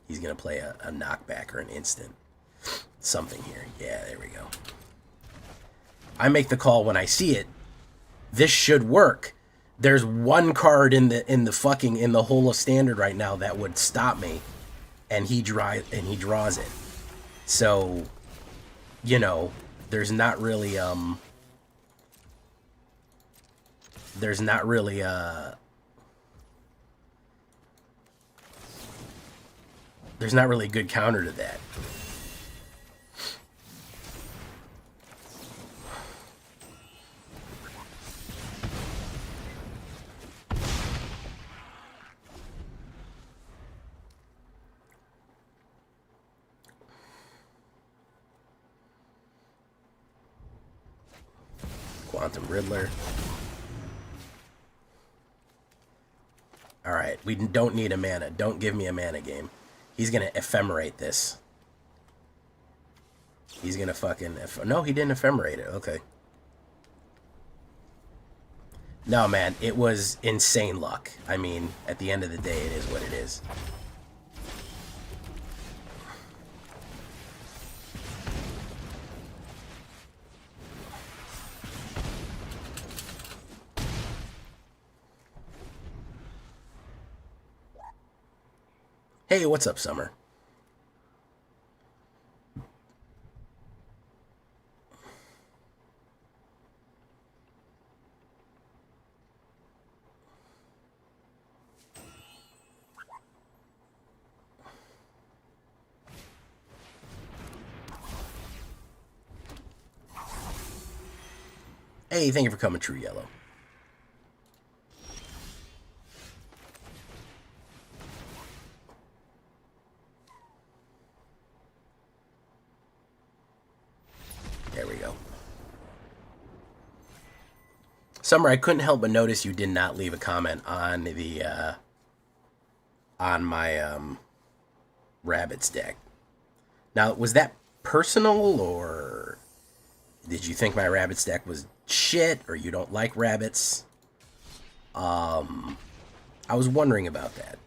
He's gonna play a knockback or an instant. Something here. Yeah, there we go. I make the call when I see it. This should work. There's 1 card in the whole of standard right now that would stop me, and he draws it. So, you know, there's not really a good counter to that. Quantum Riddler. Alright, we don't need a mana. Don't give me a mana game. He's gonna ephemerate this. He's gonna fucking... No, he didn't ephemerate it. Okay. No, man, it was insane luck. I mean, at the end of the day, it is what it is. Hey, what's up, Summer? Hey, thank you for coming, True Yellow. There we go. Summer, I couldn't help but notice you did not leave a comment on the on my Rabbits deck. Now, was that personal, or did you think my rabbits deck was shit, or you don't like rabbits? I was wondering about that.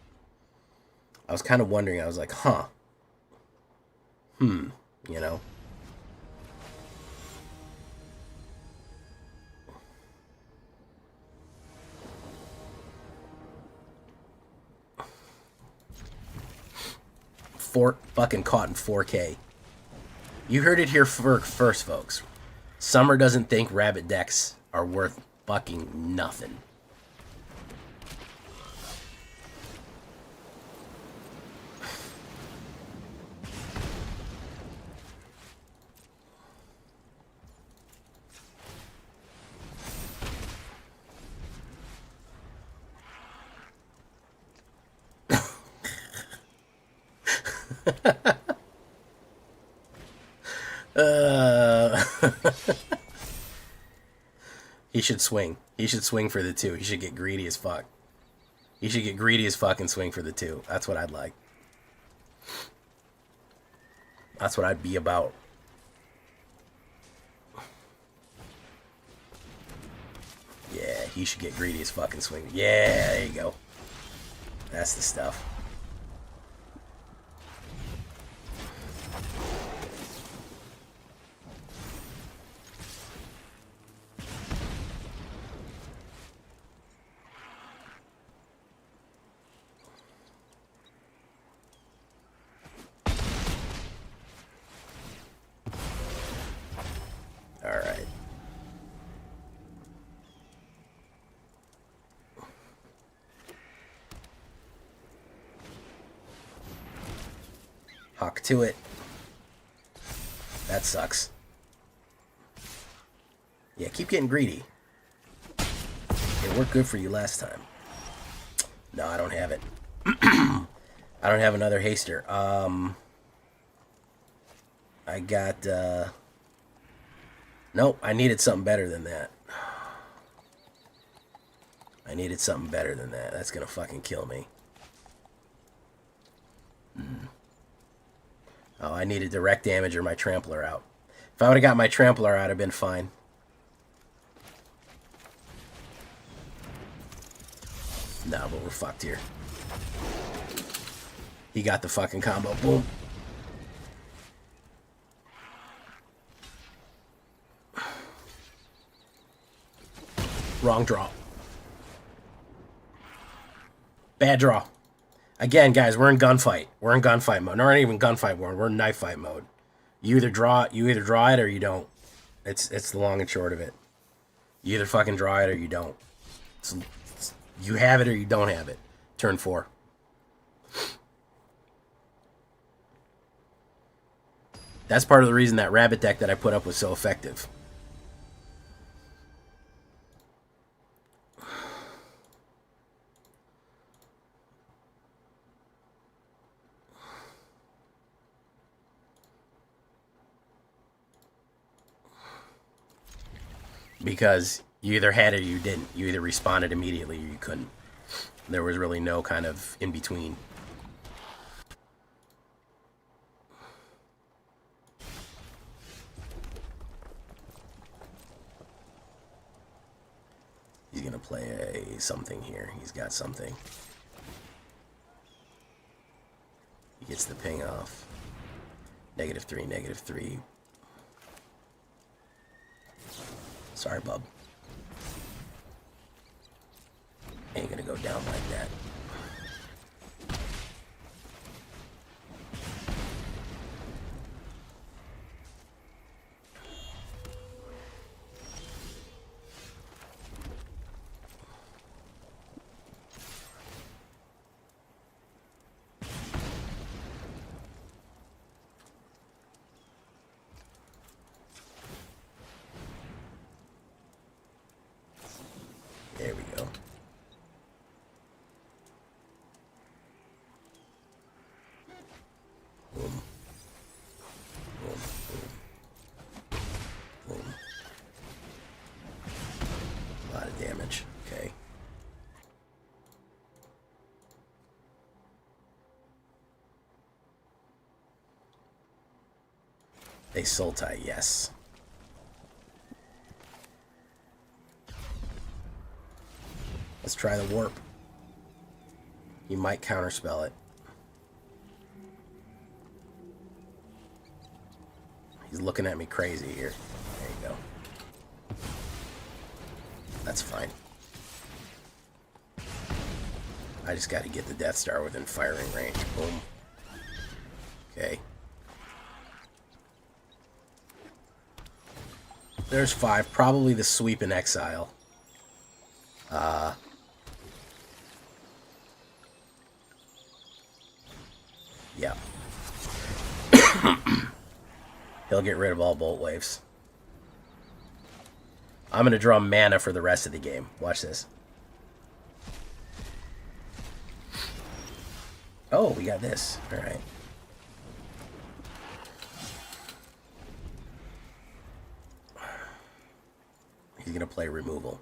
I was kind of wondering. I was like, huh. You know? Fucking caught in 4K. You heard it here first, folks. Summer doesn't think rabbit decks are worth fucking nothing. He should swing. He should swing for the 2. He should get greedy as fuck. He should get greedy as fuck and swing for the 2. That's what I'd like. That's what I'd be about. Yeah, he should get greedy as fuck and swing. Yeah, there you go. That's the stuff. Alright. Hawk to it. That sucks. Yeah, keep getting greedy. It worked good for you last time. No, I don't have it. I don't have another haster. I got, nope, I needed something better than that. I needed something better than that. That's gonna fucking kill me. Oh, I needed direct damage or my trampler out. If I would have got my trampler out, I'd have been fine. No, but we're fucked here. He got the fucking combo. Boom. Wrong draw. Bad draw. Again, guys, we're in gunfight. We're in gunfight mode. No, not even gunfight mode. We're in knife fight mode. You either draw it or you don't. It's the long and short of it. You either fucking draw it or you don't. You have it or you don't have it. Turn 4. That's part of the reason that rabbit deck that I put up was so effective. Because you either had it or you didn't. You either responded immediately or you couldn't. There was really no kind of in between. He's going to play something here. He's got something. He gets the ping off. -3, -3. Sorry, bub. Ain't gonna go down like that. There we go. A Sultai, yes. Let's try the warp. You might counterspell it. He's looking at me crazy here. There you go. That's fine. I just got to get the Death Star within firing range. Boom. Okay. There's 5. Probably the sweep in exile. Yeah. He'll get rid of all bolt waves. I'm going to draw mana for the rest of the game. Watch this. Oh, we got this. All right. He's going to play removal.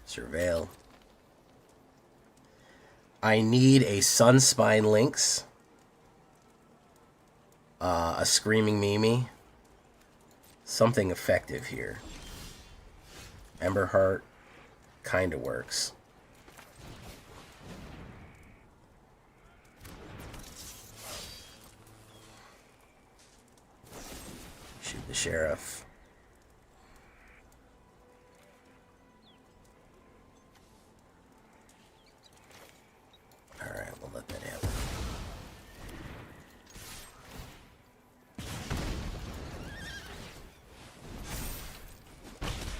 Surveil. I need a Sunspine Lynx. A Screaming Mimi. Something effective here. Emberheart kind of works. Shoot the Sheriff. Alright, we'll let that happen.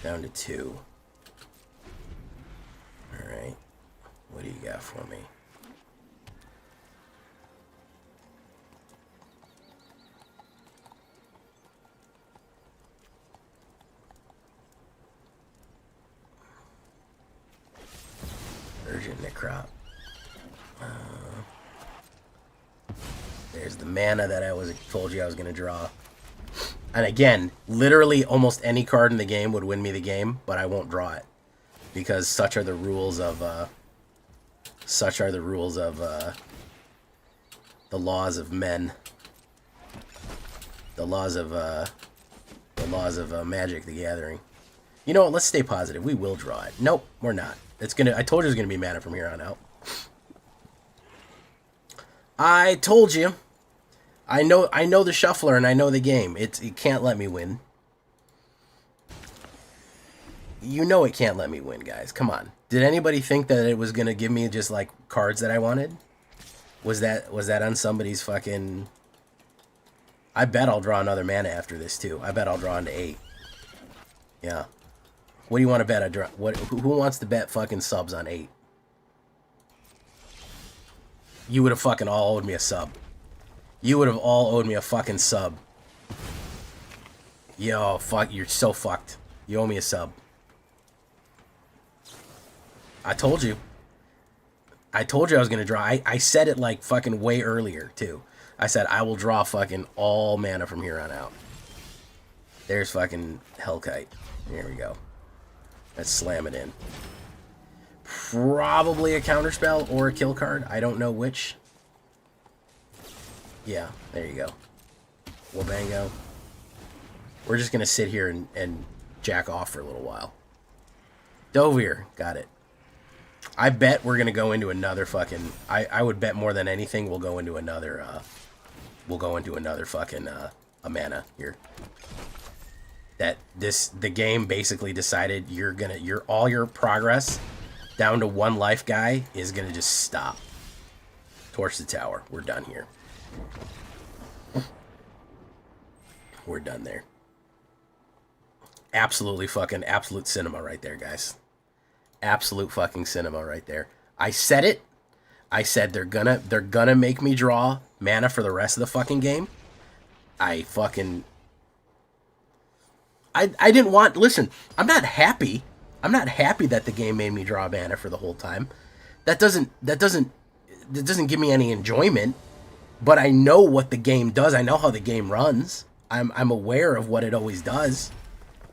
Down to 2. Alright. What do you got for me? Urgent Necrop. There's the mana that I told you I was going to draw. And again, literally almost any card in the game would win me the game, but I won't draw it. Because such are the rules of the laws of men. The laws of Magic the Gathering. You know what, let's stay positive. We will draw it. Nope, we're not. I told you it was gonna be mana from here on out. I told you. I know the shuffler and I know the game. It can't let me win. You know it can't let me win, guys. Come on. Did anybody think that it was gonna give me just like cards that I wanted? Was that on somebody's fucking? I bet I'll draw another mana after this too. I bet I'll draw into 8. Yeah. What do you want to bet? I draw. Who wants to bet fucking subs on 8? You would have fucking all owed me a sub. You would have all owed me a fucking sub. Yo, fuck, you're so fucked. You owe me a sub. I told you. I told you I was going to draw. I said it like fucking way earlier, too. I said I will draw fucking all mana from here on out. There's fucking Hellkite. Here we go. Let's slam it in. Probably a counterspell or a kill card. I don't know which. Yeah, there you go. Wabango. We're just going to sit here and jack off for a little while. Dovir. Got it. I bet we're going to go into another fucking... I would bet more than anything we'll go into another... fucking a mana here. That the game basically decided all your progress down to 1 life guy is gonna just stop. Torch the tower. We're done here. We're done there. Absolute cinema right there, guys. Absolute fucking cinema right there. I said it. I said they're gonna make me draw mana for the rest of the fucking game. I didn't want... Listen, I'm not happy. I'm not happy that the game made me draw mana for the whole time. That doesn't give me any enjoyment. But I know what the game does. I know how the game runs. I'm aware of what it always does.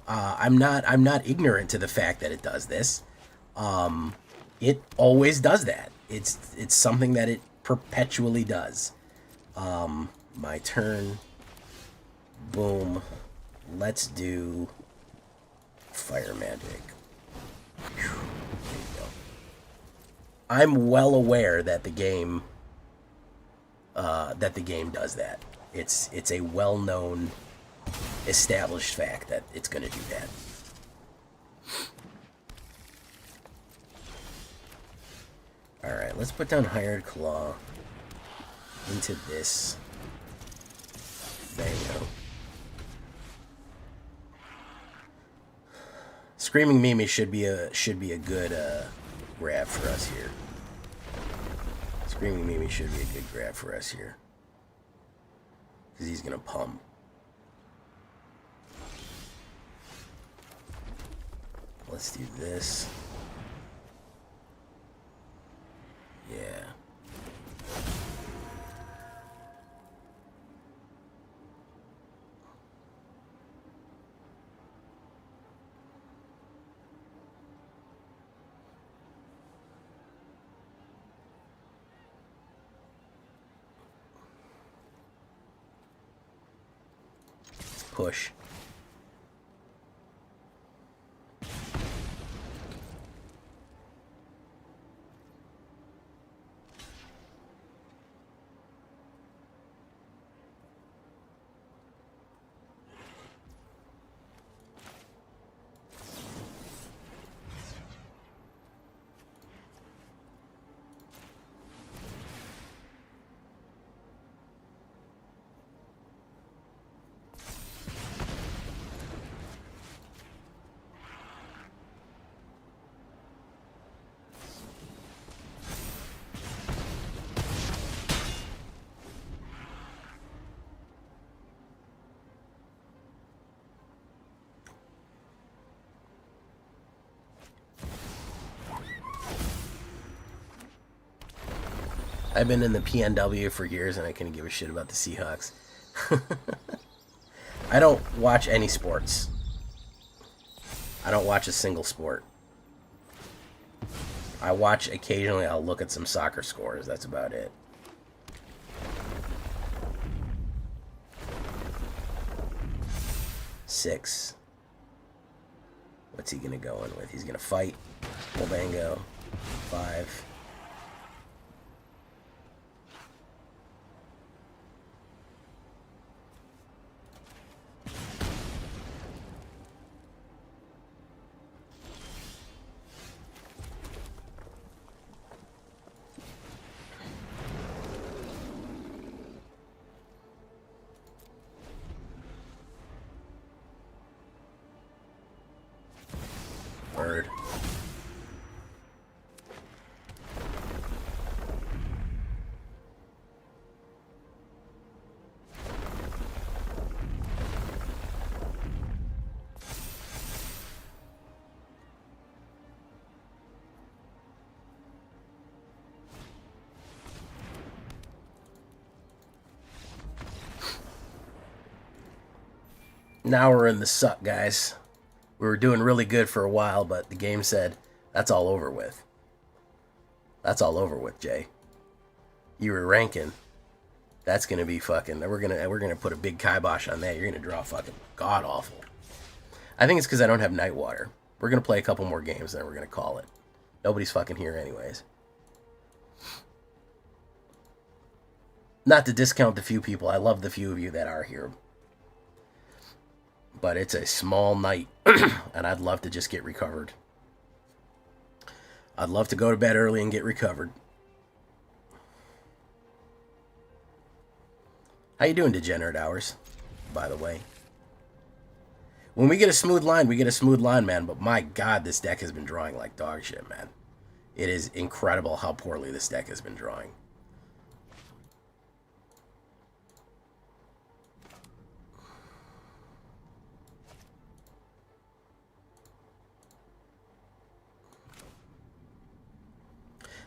I'm not ignorant to the fact that it does this. It always does that. It's something that it perpetually does. My turn. Boom. Let's do fire magic. Whew. There you go. I'm well aware that the game does that. It's a well-known, established fact that it's going to do that. All right, let's put down Hired Claw into this. Bango. Screaming Mimi should be a good grab for us here. Screaming Mimi should be a good grab for us here. Because he's going to pump. Let's do this. Yeah. Let's push. I've been in the PNW for years and I couldn't give a shit about the Seahawks. I don't watch any sports. I don't watch a single sport. I watch occasionally, I'll look at some soccer scores. That's about it. Six. What's he going to go in with? He's going to fight. Full bango. 5. Bird. Now we're in the suck, guys. We were doing really good for a while, but the game said, that's all over with. That's all over with, Jay. You were ranking. That's gonna be fucking, we're gonna put a big kibosh on that. You're gonna draw fucking god awful. I think it's because I don't have Nightwater. We're gonna play a couple more games, then we're gonna call it. Nobody's fucking here anyways. Not to discount the few people. I love the few of you that are here. But it's a small night, and I'd love to just get recovered. I'd love to go to bed early and get recovered. How you doing, Degenerate Hours, by the way? When we get a smooth line, we get a smooth line, man. But my God, this deck has been drawing like dog shit, man. It is incredible how poorly this deck has been drawing.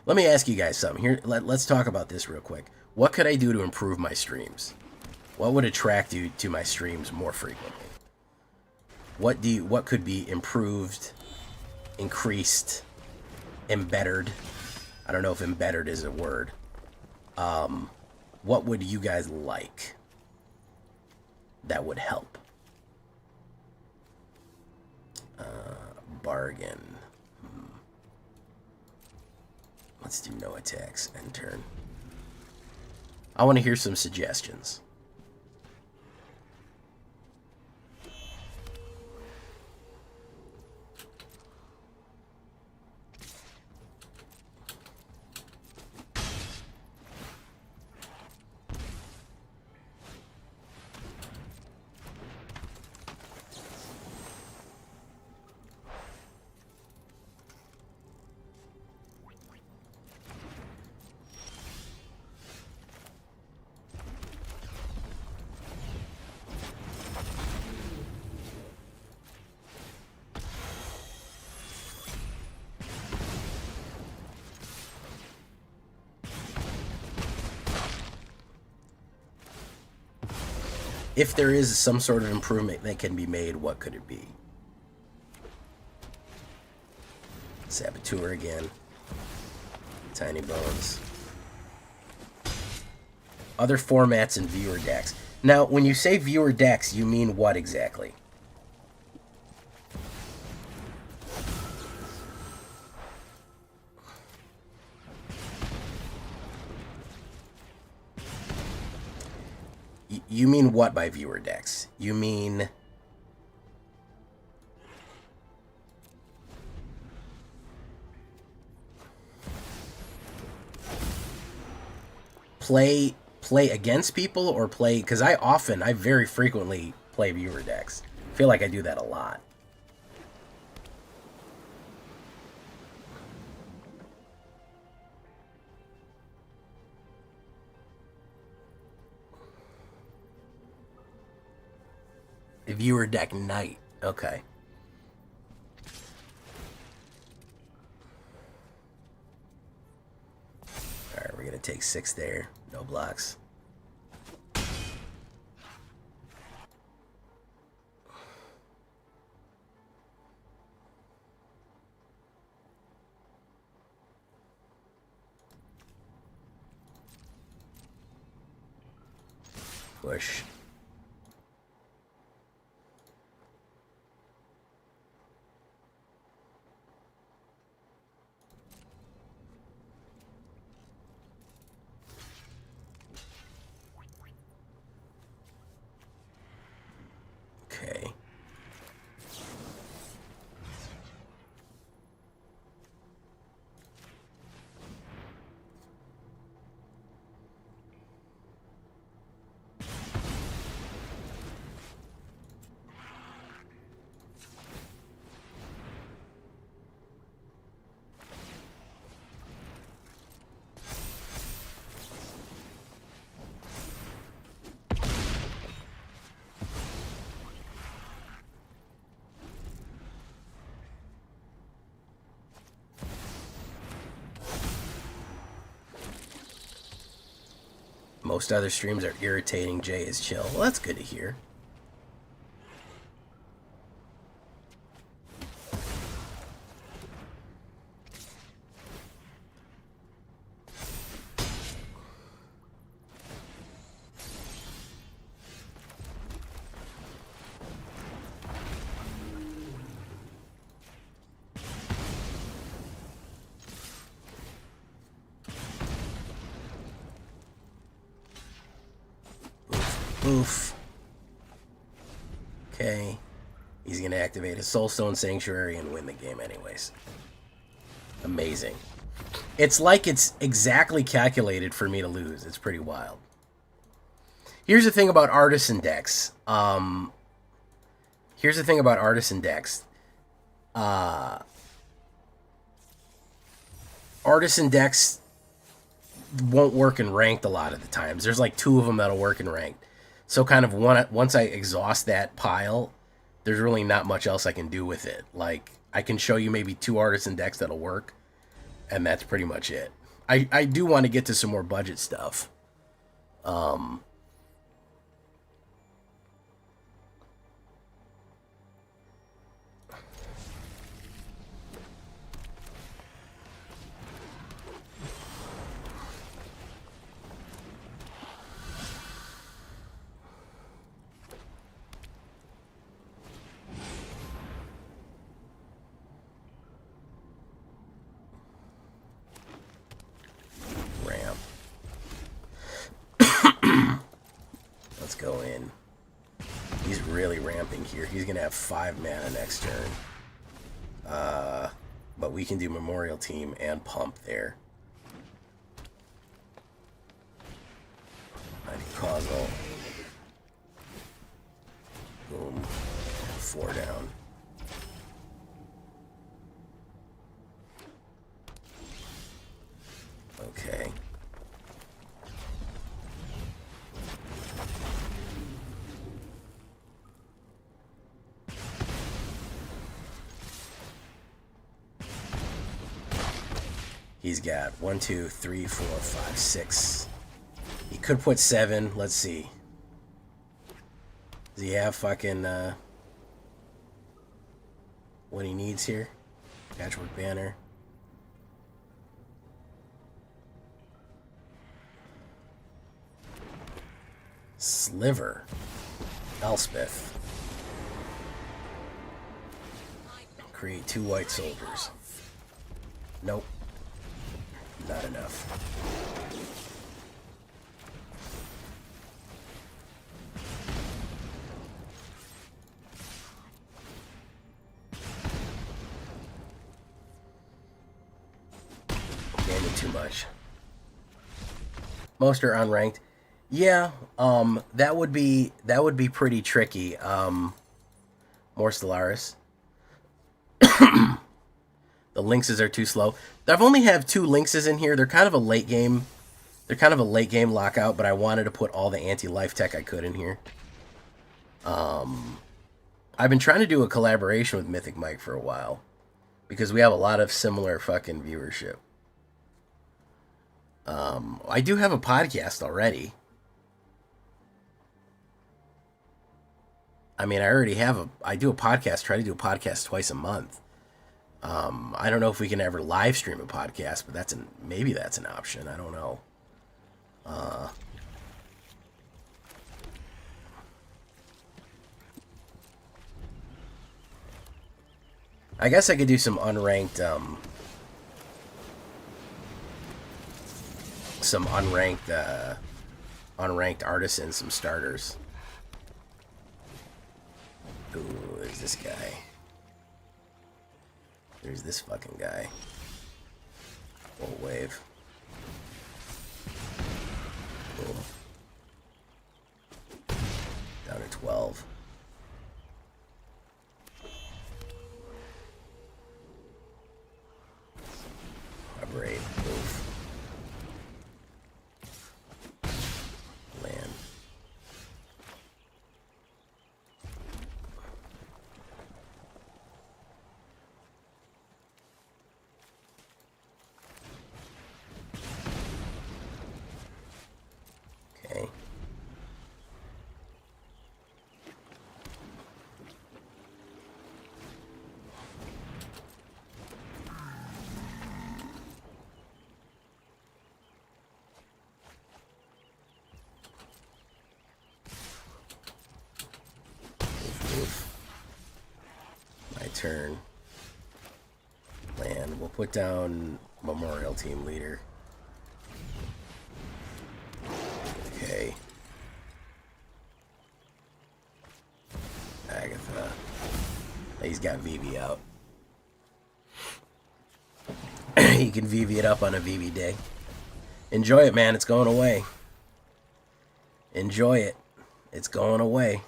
Let me ask you guys something. Here, let's talk about this real quick. What could I do to improve my streams? What would attract you to my streams more frequently? What could be improved, increased, embettered? I don't know if embettered is a word. What would you guys like? that would help. Bargain. Let's do no attacks and turn. I want to hear some suggestions. If there is some sort of improvement that can be made, what could it be? Saboteur again. Tiny Bones. Other formats and viewer decks. Now, when you say viewer decks, you mean what exactly? You mean what by viewer decks? You mean... play against people or play... Because I very frequently play viewer decks. I feel like I do that a lot. Viewer deck night. Okay. Alright, we're gonna take 6 there. No blocks. Push. Okay. Most other streams are irritating. Jay is chill. Well, that's good to hear. Oof. Okay. He's going to activate his Soulstone Sanctuary and win the game anyways. Amazing. It's like it's exactly calculated for me to lose. It's pretty wild. Here's the thing about Artisan decks. Artisan decks won't work in ranked a lot of the times. There's like 2 of them that'll work in ranked. So kind of once I exhaust that pile, there's really not much else I can do with it. Like, I can show you maybe 2 Artisan decks that'll work, and that's pretty much it. I do want to get to some more budget stuff. camping here. He's gonna have 5 mana next turn. But we can do Memorial Team and Pump there. Mighty Causal. Boom. 4 down. Okay. He's got 1, 2, 3, 4, 5, 6. He could put 7. Let's see. Does he have fucking what he needs here? Patchwork Banner. Sliver. Elspeth. Create 2 white soldiers. Nope. Not enough. Damn it, too much. Most are unranked. Yeah, that would be pretty tricky. More Stellaris. The Lynxes are too slow. I've only have 2 Lynxes in here. They're kind of a late game. They're kind of a late game lockout, but I wanted to put all the anti-life tech I could in here. I've been trying to do a collaboration with Mythic Mike for a while because we have a lot of similar fucking viewership. I do have a podcast already. I mean, I do a podcast, try to do a podcast twice a month. I don't know if we can ever live stream a podcast, but maybe that's an option. I don't know. I guess I could do some unranked, unranked artisans, some starters. Ooh, there's this guy. There's this fucking guy. Full wave. Boom. Down to 12. Operate. Move. Land. Okay. My turn. Land. We'll put down Memorial Team Leader. Okay. Agatha. He's got VV out. He can VV it up on a VV day. Enjoy it, man. It's going away. Enjoy it. It's going away.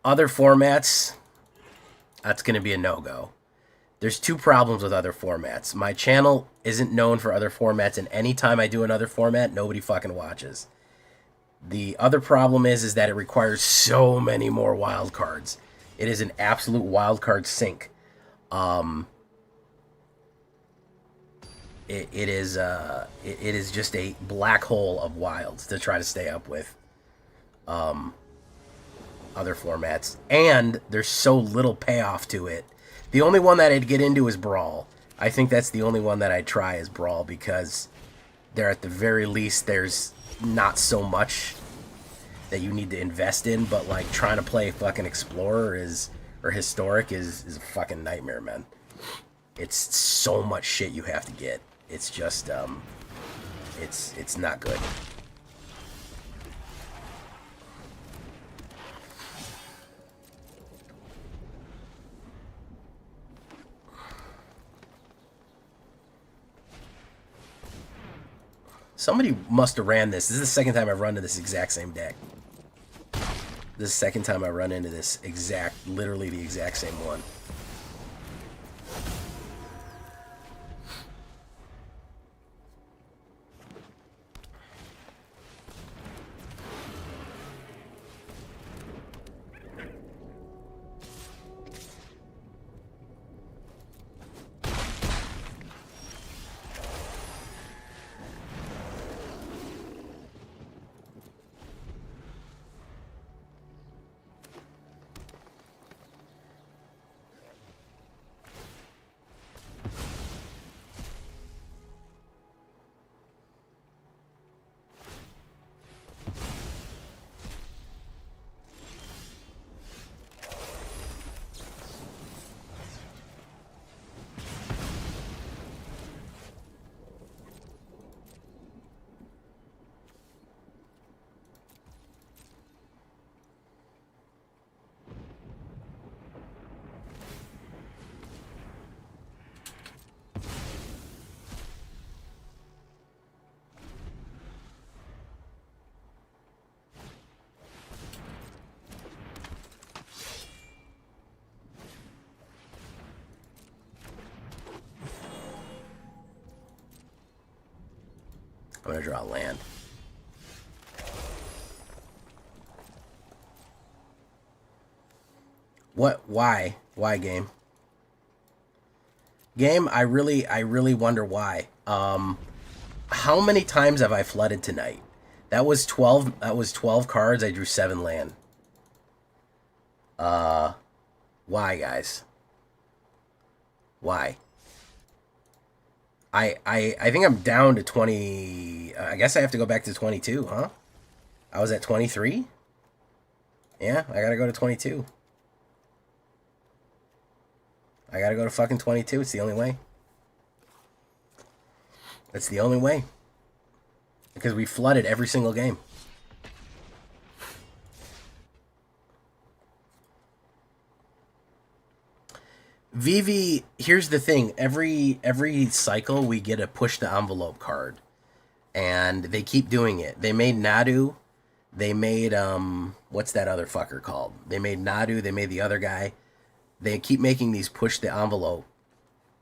Other formats, that's going to be a no-go. There's 2 problems with other formats. My channel isn't known for other formats, and anytime I do another format, nobody fucking watches. The other problem is that it requires so many more wildcards. It is an absolute wildcard sink. It is just a black hole of wilds to try to stay up with other formats, and there's so little payoff to it. The only one that I'd get into is Brawl. I think that's the only one that I'd try is Brawl, because there, at the very least, there's not so much that you need to invest in, but like trying to play fucking Explorer or Historic is a fucking nightmare, man. It's so much shit you have to get. It's just It's not good. Somebody must have ran this. This is the second time I've run into this exact same deck. This is the second time I run into this literally the exact same one. I'm gonna draw land. What? Why? Why, game? Game, I really wonder why. How many times have I flooded tonight? That was 12. That was 12 cards. I drew 7 land. Why, guys? Why? I think I'm down to 20. I guess I have to go back to 22, huh? I was at 23? Yeah, I gotta go to 22. I gotta go to fucking 22. It's the only way. It's the only way. Because we flooded every single game. VV, here's the thing. Every cycle we get a push the envelope card. And they keep doing it. They made Nadu. They made what's that other fucker called? They made Nadu, they made the other guy. They keep making these push the envelope.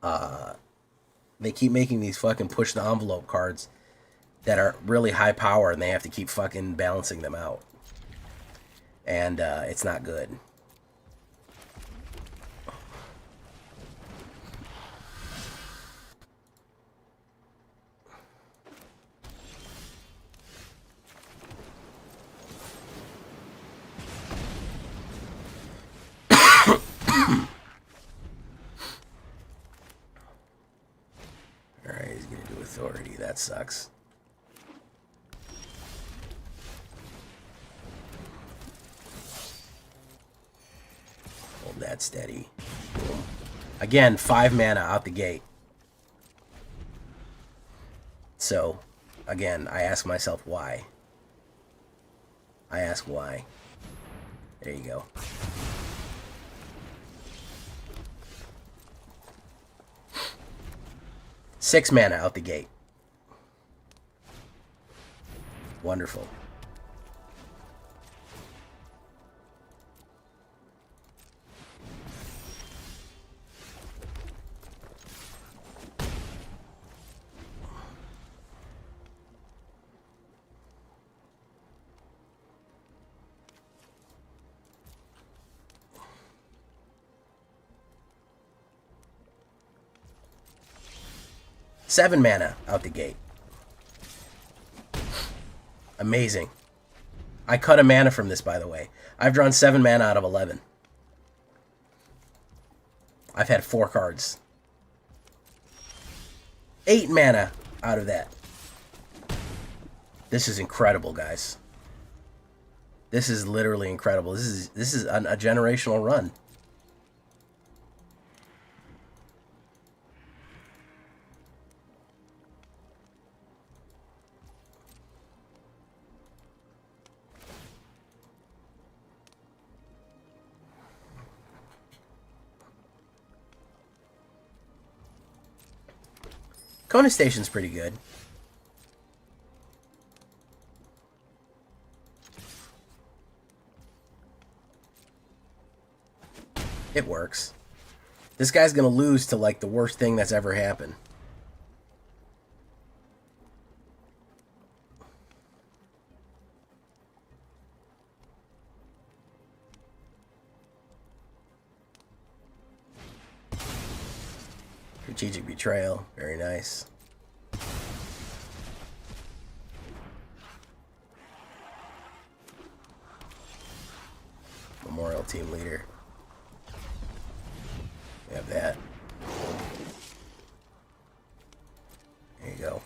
They keep making these fucking push the envelope cards that are really high power, and they have to keep fucking balancing them out. And it's not good. Alright, he's gonna do authority. That sucks. Hold that steady. Boom. Again, 5 mana out the gate. So, again, I ask myself why. I ask why. There you go. Six mana out the gate. Wonderful. Seven mana out the gate. Amazing. I cut a mana from this, by the way. I've drawn 7 mana out of 11. I've had 4 cards. 8 mana out of that. This is incredible, guys. This is literally incredible. This is a generational run. Kona Station's pretty good. It works. This guy's gonna lose to, like, the worst thing that's ever happened. Strategic betrayal. Very nice. Memorial team leader. We have that. There you go.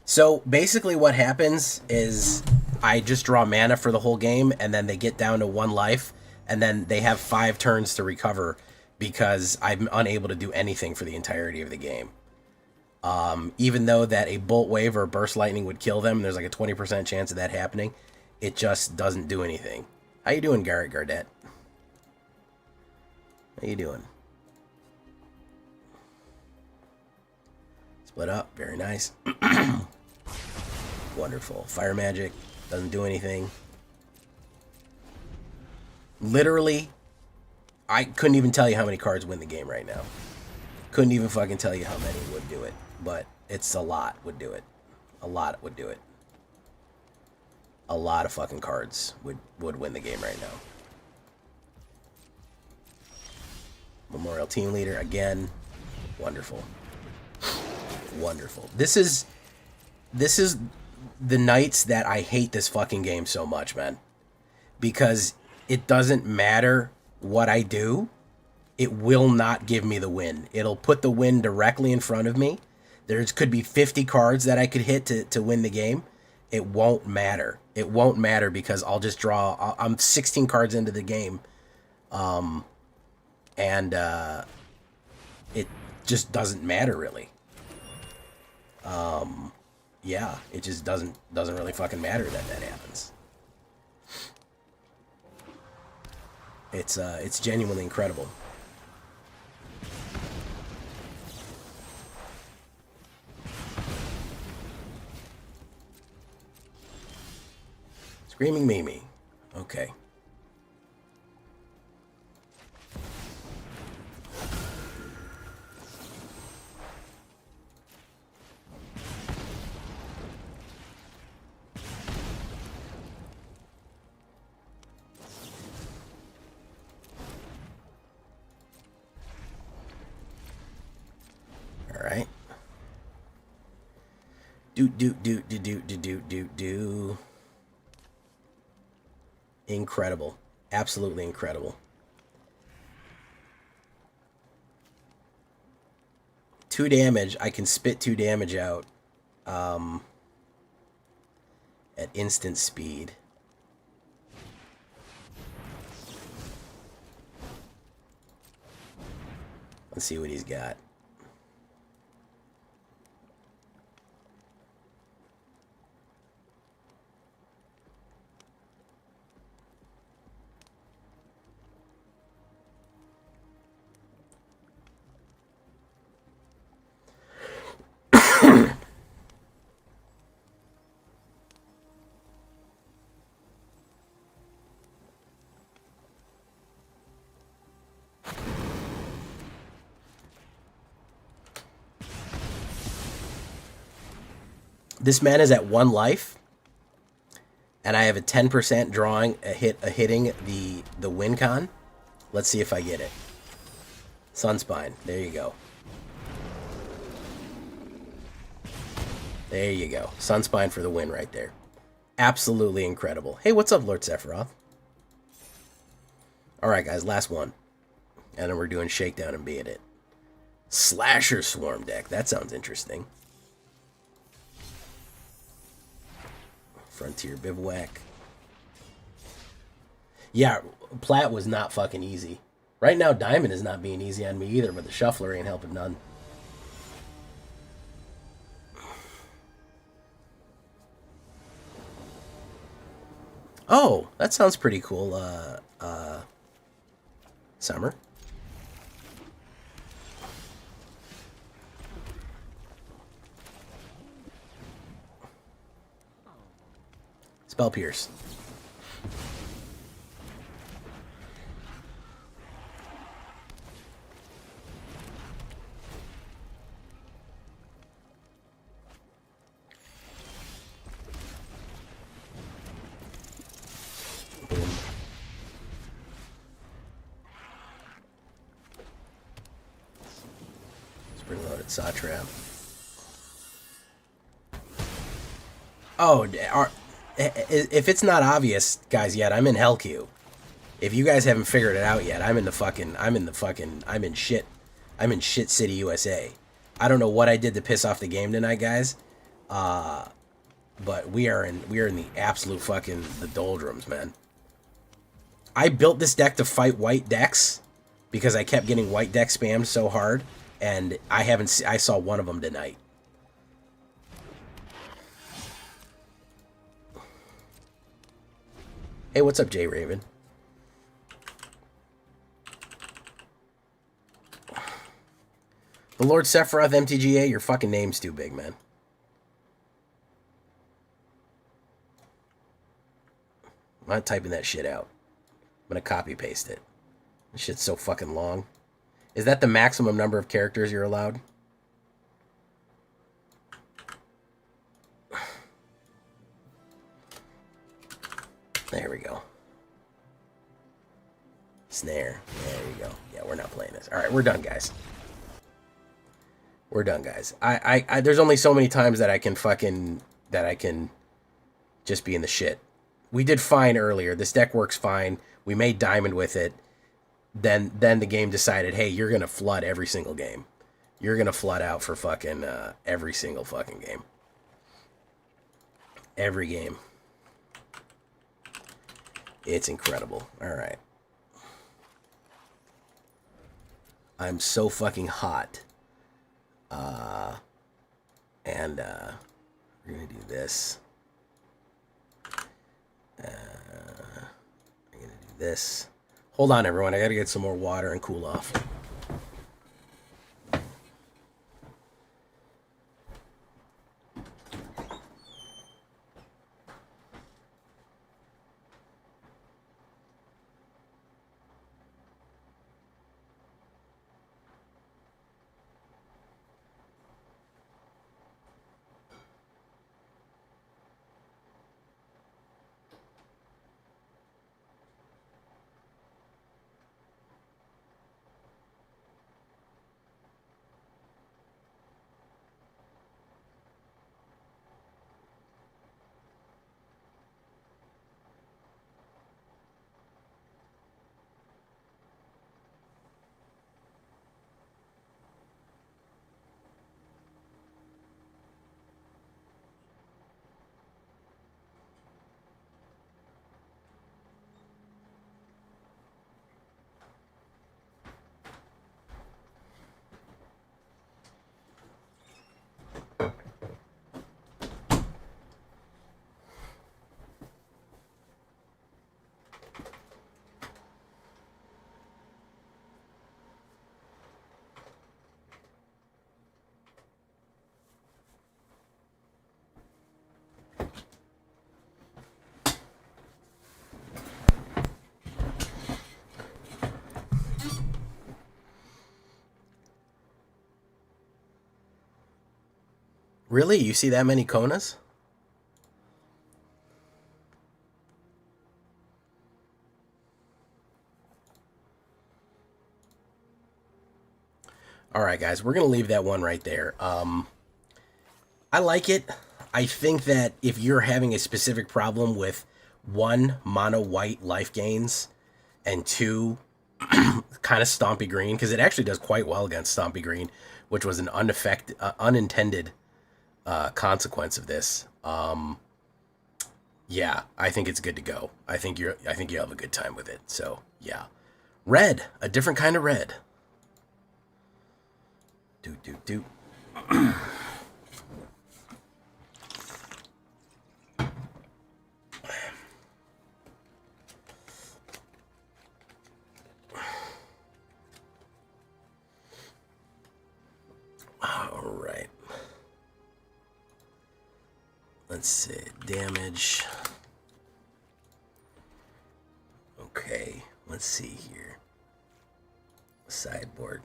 So basically what happens is I just draw mana for the whole game, and then they get down to 1 life, and then they have 5 turns to recover because I'm unable to do anything for the entirety of the game. Even though that a Bolt Wave or a Burst Lightning would kill them, there's like a 20% chance of that happening, it just doesn't do anything. How you doing, Garrett Gardette? How you doing? Split up. Very nice. Wonderful. Fire Magic. Doesn't do anything. Literally, I couldn't even tell you how many cards win the game right now. Couldn't even fucking tell you how many would do it. But it's a lot would do it. A lot would do it. A lot of fucking cards would win the game right now. Memorial team leader again. Wonderful. Wonderful. This is the nights that I hate this fucking game so much, man. Because it doesn't matter what I do, it will not give me the win. It'll put the win directly in front of me. There could be 50 cards that I could hit to win the game. It won't matter. It won't matter because I'll just draw. I'm 16 cards into the game. And it just doesn't matter really. Yeah, it just doesn't really fucking matter that happens. It's genuinely incredible. Screaming Mimi. Okay. All right. Do. Incredible. Absolutely incredible. 2 damage. I can spit 2 damage out at instant speed. Let's see what he's got. This man is at 1 life, and I have a 10% drawing hitting the win con. Let's see if I get it. Sunspine. There you go. There you go. Sunspine for the win right there. Absolutely incredible. Hey, what's up, Lord Sephiroth? All right, guys, last one. And then we're doing Shakedown and Beat It. Slasher Swarm deck. That sounds interesting. Frontier Bivouac. Yeah, Plat was not fucking easy. Right now, Diamond is not being easy on me either, but the Shuffler ain't helping none. Oh, that sounds pretty cool, Summer. Spell Pierce. Boom. Spring-loaded Saw Trap. Oh, if it's not obvious, guys, yet, I'm in Hell Queue. If you guys haven't figured it out yet, I'm in Shit City, USA. I don't know what I did to piss off the game tonight, guys. But we are in the absolute fucking the doldrums, man. I built this deck to fight white decks because I kept getting white deck spammed so hard, and I saw one of them tonight. Hey, what's up, Jay Raven? The Lord Sephiroth MTGA, your fucking name's too big, man. I'm not typing that shit out. I'm gonna copy paste it. This shit's so fucking long. Is that the maximum number of characters you're allowed? There we go. Snare. There you go. Yeah, we're not playing this. All right, we're done, guys. We're done, guys. I there's only so many times that I can just be in the shit. We did fine earlier. This deck works fine. We made diamond with it. Then the game decided, hey, you're gonna flood every single game. You're gonna flood out for fucking every single fucking game. Every game. It's incredible. All right. I'm so fucking hot. We're gonna do this. I'm gonna do this. Hold on, everyone. I gotta get some more water and cool off. Really? You see that many Konas? All right, guys, we're going to leave that one right there. I like it. I think that if you're having a specific problem with one, mono white life gains, and two, kind of Stompy Green, because it actually does quite well against Stompy Green, which was an unintended consequence of this. Yeah, I think it's good to go. I think you have a good time with it. So yeah, red, a different kind of red. Do. All right. Let's see, damage. Let's see here. Sideboard.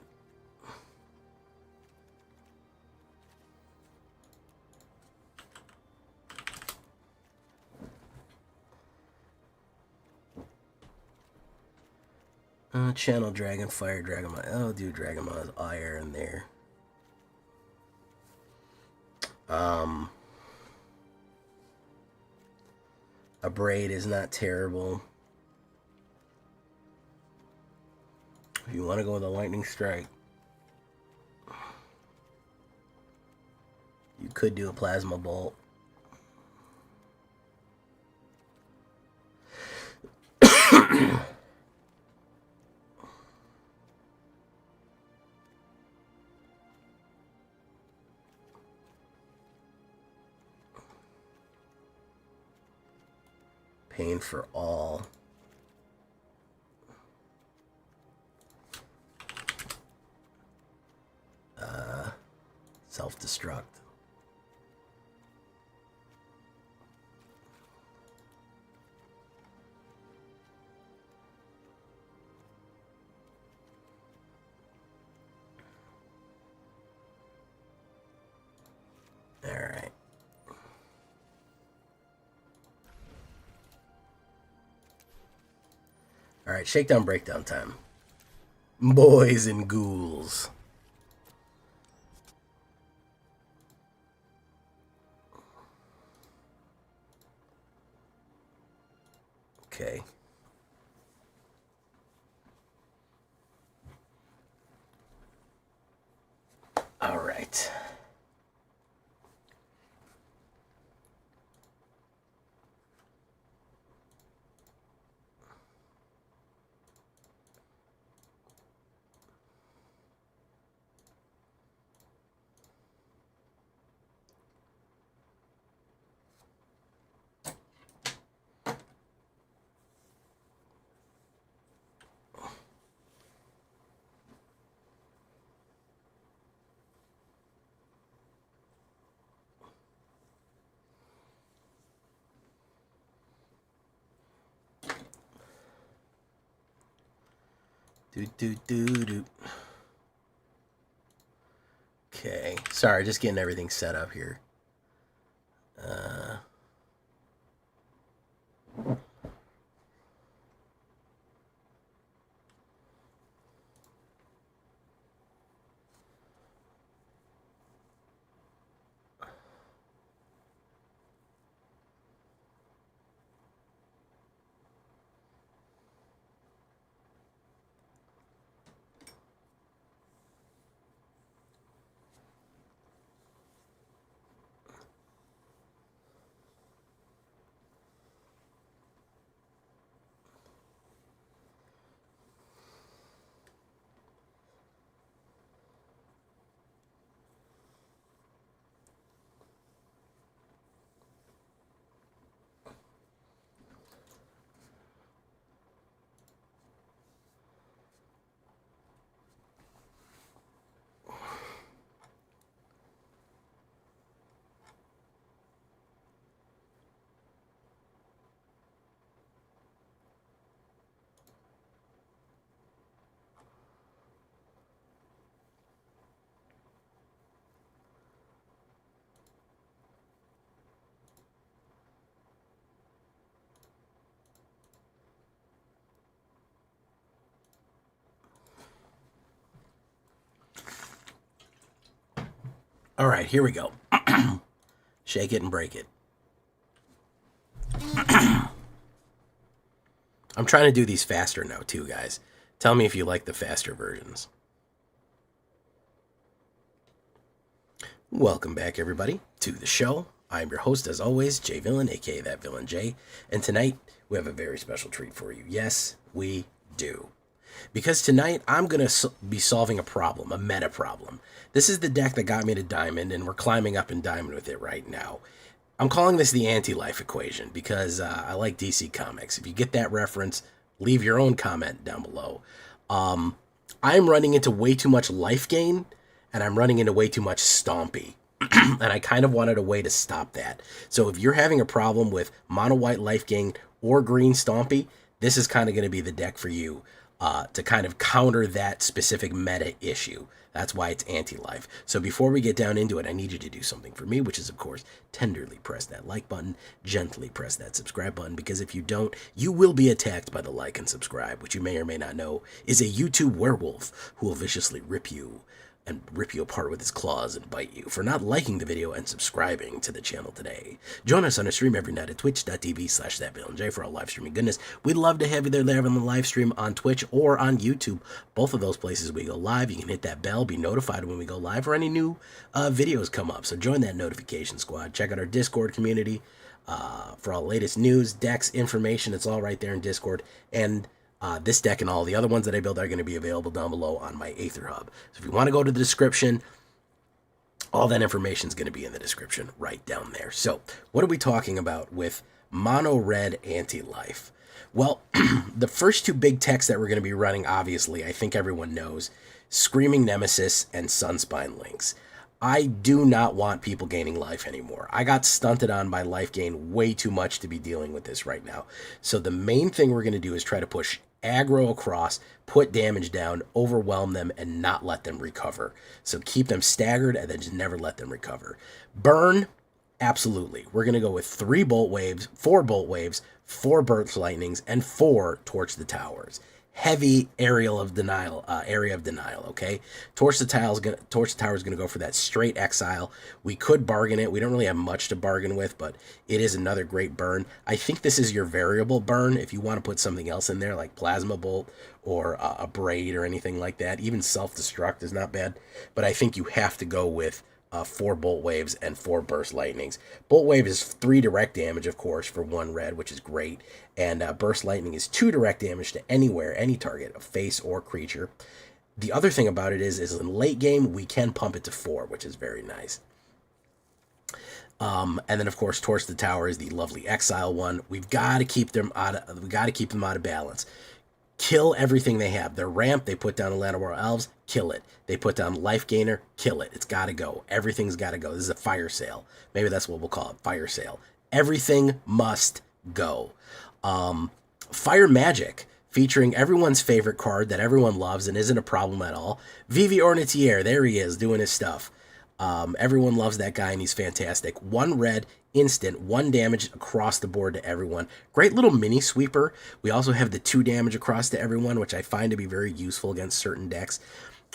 Channel Dragon, Fire Dragon. I'll do Dragon's Ire in there. A Braid is not terrible. If you want to go with a Lightning Strike, you could do a Plasma Bolt. Pain for all. Self-destruct. All right. All right, shakedown, breakdown time. Boys and ghouls. Okay. All right. Do. Okay. Sorry, just getting everything set up here. All right, here we go. Shake it and break it. I'm trying to do these faster now, too, guys. Tell me if you like the faster versions. Welcome back, everybody, to the show. I'm your host, as always, J Villain, aka That Villain J. And tonight, we have a very special treat for you. Yes, we do. Because tonight, I'm going to be solving a problem, a meta problem. This is the deck that got me to Diamond, and we're climbing up in Diamond with it right now. I'm calling this the anti-life equation because I like DC Comics. If you get that reference, leave your own comment down below. I'm running into way too much life gain, and I'm running into way too much stompy. And I kind of wanted a way to stop that. So if you're having a problem with mono white life gain or green stompy, this is kind of going to be the deck for you to kind of counter that specific meta issue. That's why it's anti-life. So before we get down into it, I need you to do something for me, which is, of course, tenderly press that like button, gently press that subscribe button, because if you don't, you will be attacked by the like and subscribe, which you may or may not know is a YouTube werewolf who will viciously rip you apart with his claws and bite you for not liking the video and subscribing to the channel today. Join us on a stream every night at twitch.tv/thatvillainj for all live streaming goodness. We'd love to have you there on the live stream on Twitch or on YouTube. Both of those places we go live. You can hit that bell, be notified when we go live or any new videos come up. So join that notification squad. Check out our Discord community for all the latest news, decks, information. It's all right there in Discord. And this deck and all the other ones that I build are going to be available down below on my AetherHub. So if you want to go to the description, all that information is going to be in the description right down there. So what are we talking about with mono red anti-life? Well, the first two big techs that we're going to be running, obviously, I think everyone knows, Screaming Nemesis and Sunspine Lynx. I do not want people gaining life anymore. I got stunted on by life gain way too much to be dealing with this right now. So the main thing we're going to do is try to push aggro across, put damage down, overwhelm them, and not let them recover. So keep them staggered and then just never let them recover. Burn, absolutely. We're going to go with 4 bolt waves, 4 burst lightnings, and 4 torch the towers. Heavy area of denial, okay? Torch the Tower is gonna go for that straight exile. We could bargain it. We don't really have much to bargain with, but it is another great burn. I think this is your variable burn if you want to put something else in there like Plasma Bolt or a Braid or anything like that. Even Self-Destruct is not bad, but I think you have to go with 4 bolt waves and 4 burst lightnings. Bolt wave is 3 direct damage, of course, for 1 red, which is great. And burst lightning is 2 direct damage to anywhere, any target, a face or creature. The other thing about it is in late game, we can pump it to 4, which is very nice. And then, of course, Torch the Tower is the lovely exile one. We've got to keep them out of balance. Kill everything they have. Their ramp, they put down a Land of War Elves, kill it. They put down Life Gainer, kill it. It's got to go. Everything's got to go. This is a fire sale. Maybe that's what we'll call it, fire sale. Everything must go. Fire Magic, featuring everyone's favorite card that everyone loves and isn't a problem at all. Vivi Ornitier, there he is, doing his stuff. Everyone loves that guy and he's fantastic. 1 red, instant, 1 damage across the board to everyone. Great little mini sweeper. We also have the 2 damage across to everyone, which I find to be very useful against certain decks.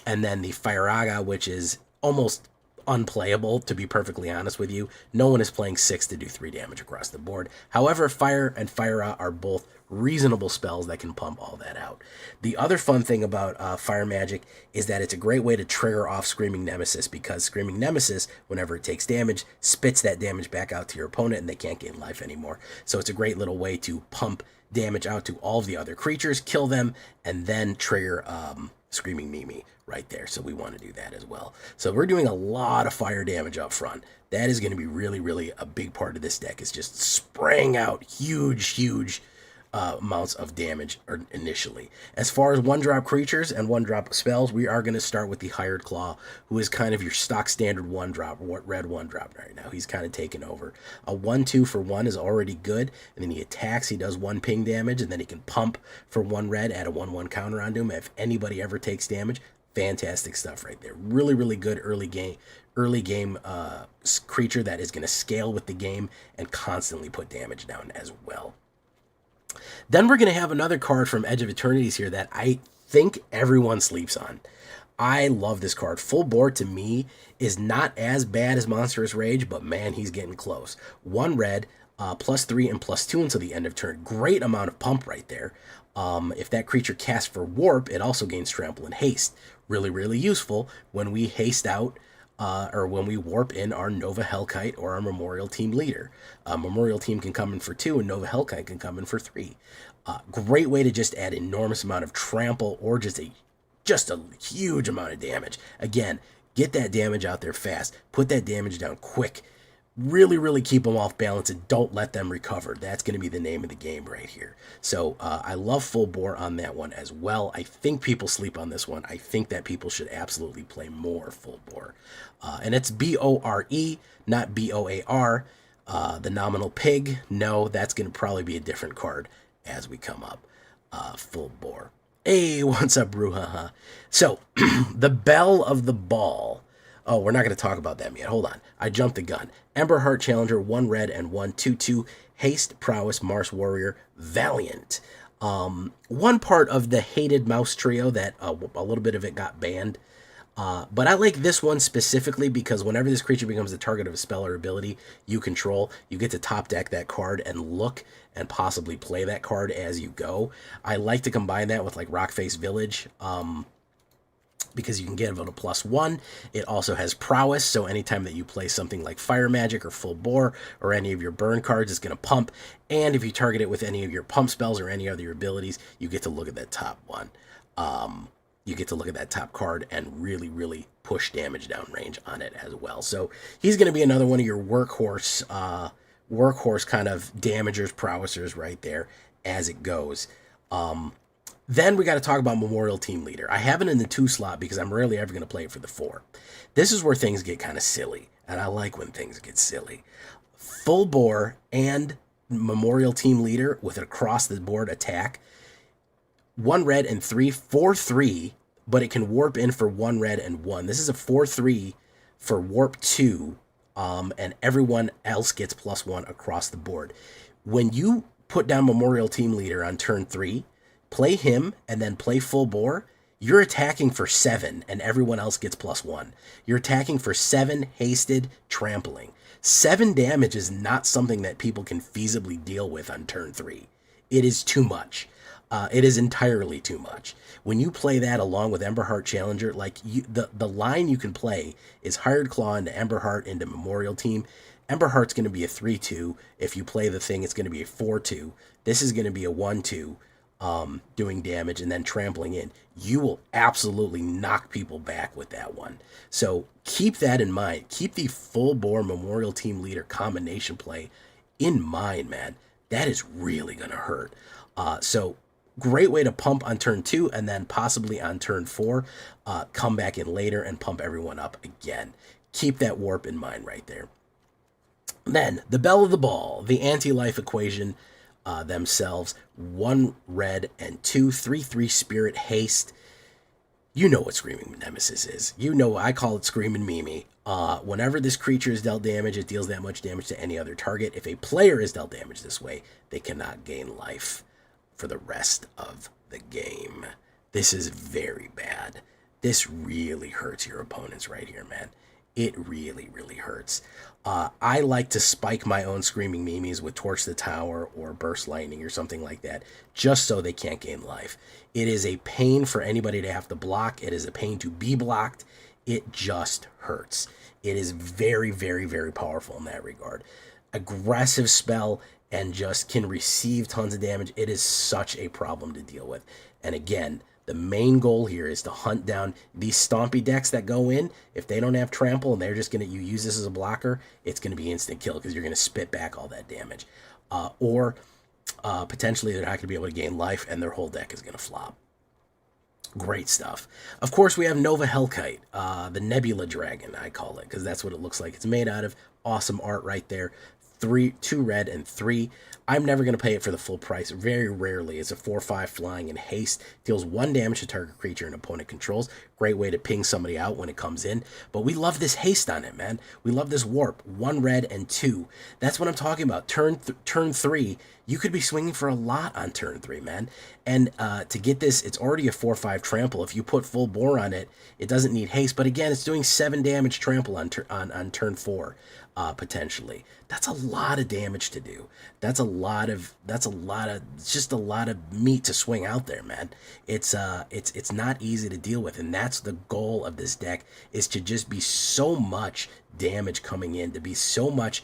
And then the Firaga, which is almost unplayable, to be perfectly honest with you. No one is playing 6 to do 3 damage across the board. However, Fire and Fira are both reasonable spells that can pump all that out. The other fun thing about Fire Magic is that it's a great way to trigger off Screaming Nemesis, because Screaming Nemesis, whenever it takes damage, spits that damage back out to your opponent and they can't gain life anymore. So it's a great little way to pump damage out to all of the other creatures, kill them, and then trigger Screaming Mimi right there. So we want to do that as well. So we're doing a lot of fire damage up front. That is going to be really, really a big part of this deck, is just spraying out huge amounts of damage initially. As far as 1-drop creatures and 1-drop spells, we are going to start with the Hired Claw, who is kind of your stock standard 1-drop, red 1-drop right now. He's kind of taken over. A 1/2 for 1 is already good, and then he attacks, he does 1 ping damage, and then he can pump for 1 red, add a 1/1 counter onto him if anybody ever takes damage. Fantastic stuff right there. Really, really good early game creature that is going to scale with the game and constantly put damage down as well. Then we're going to have another card from Edge of Eternities here that I think everyone sleeps on. I love this card. Full Bore, to me, is not as bad as Monstrous Rage, but man, he's getting close. 1 red, +3 and +2 until the end of turn. Great amount of pump right there. If that creature casts for Warp, it also gains Trample and Haste. Really, really useful when we haste out or when we warp in our Nova Hellkite or our Memorial Team leader. Memorial Team can come in for 2 and Nova Hellkite can come in for 3. Great way to just add enormous amount of trample or just a huge amount of damage. Again, get that damage out there fast. Put that damage down quick. Really, really keep them off balance and don't let them recover. That's going to be the name of the game right here. So I love Full Bore on that one as well. I think people sleep on this one. I think that people should absolutely play more Full Bore. And it's B-O-R-E, not B-O-A-R. The Nominal Pig, no, that's going to probably be a different card as we come up. full bore. Hey, what's up, Bruhaha? So, the Belle of the Ball. Oh, we're not going to talk about them yet. Hold on. I jumped the gun. Ember Heart Challenger, 1 red and 1 2/2. Haste, Prowess, Mars Warrior, Valiant. One part of the hated mouse trio that a little bit of it got banned. But I like this one specifically because whenever this creature becomes the target of a spell or ability you control, you get to top deck that card and look and possibly play that card as you go. I like to combine that with like Rockface Village, because you can get it a +1. It also has Prowess, so anytime that you play something like Fire Magic or Full Bore or any of your burn cards, it's going to pump. And if you target it with any of your pump spells or any other abilities, you get to look at that top one. You get to look at that top card and really, really push damage downrange on it as well. So he's going to be another one of your workhorse kind of damagers, prowessers right there as it goes. Then we got to talk about Memorial Team Leader. I have it in the 2 slot because I'm rarely ever going to play it for the 4. This is where things get kind of silly, and I like when things get silly. Full Bore and Memorial Team Leader with an across-the-board attack. 1 red and 3, 4/3, but it can warp in for 1 red and 1. This is a 4/3 for warp 2, and everyone else gets +1 across the board. When you put down Memorial Team Leader on turn 3, play him and then play Full Bore, you're attacking for 7 and everyone else gets +1. You're attacking for 7 hasted trampling. 7 damage is not something that people can feasibly deal with on turn 3. It is too much. It is entirely too much. When you play that along with Emberheart Challenger, like the line you can play is Hired Claw into Emberheart into Memorial Team. Emberheart's going to be a 3/2. If you play the thing, it's going to be a 4/2. This is going to be a 1/2, doing damage and then trampling in. You will absolutely knock people back with that one. So keep that in mind. Keep the Full Bore Memorial Team Leader combination play in mind, man. That is really going to hurt. So great way to pump on turn 2 and then possibly on turn 4, come back in later and pump everyone up again. Keep that warp in mind right there. Then the Belle of the Ball, the anti-life equation themselves. 1 red and 2, 3/3 Spirit Haste. You know what Screaming Nemesis is. You know, I call it Screaming Mimi. Whenever this creature is dealt damage, it deals that much damage to any other target. If a player is dealt damage this way, they cannot gain life for the rest of the game. This is very bad. This really hurts your opponents right here, man. It really, really hurts. I like to spike my own Screaming Mimes with Torch the Tower or Burst Lightning or something like that, just so they can't gain life. It is a pain for anybody to have to block. It is a pain to be blocked. It just hurts. It is very, very, very powerful in that regard. Aggressive spell and just can receive tons of damage. It is such a problem to deal with. And again, the main goal here is to hunt down these stompy decks that go in. If they don't have trample and they're just going to, you use this as a blocker, it's going to be instant kill because you're going to spit back all that damage. Or potentially they're not going to be able to gain life and their whole deck is going to flop. Great stuff. Of course, we have Nova Hellkite, the Nebula Dragon, I call it, because that's what it looks like it's made out of. Awesome art right there. 2 red and 3. I'm never going to pay it for the full price. Very rarely. It's a 4/5 flying in haste. Deals 1 damage to target creature an opponent controls. Great way to ping somebody out when it comes in. But we love this haste on it, man. We love this warp. 1 red and 2. That's what I'm talking about. Turn 3, you could be swinging for a lot on turn 3, man. And to get this, it's already a 4/5 trample. If you put Full Bore on it, it doesn't need haste. But again, it's doing 7 damage trample on turn 4. Potentially. That's a lot of damage to do. It's just a lot of meat to swing out there, man. It's not easy to deal with, and that's the goal of this deck, is to just be so much damage coming in, to be so much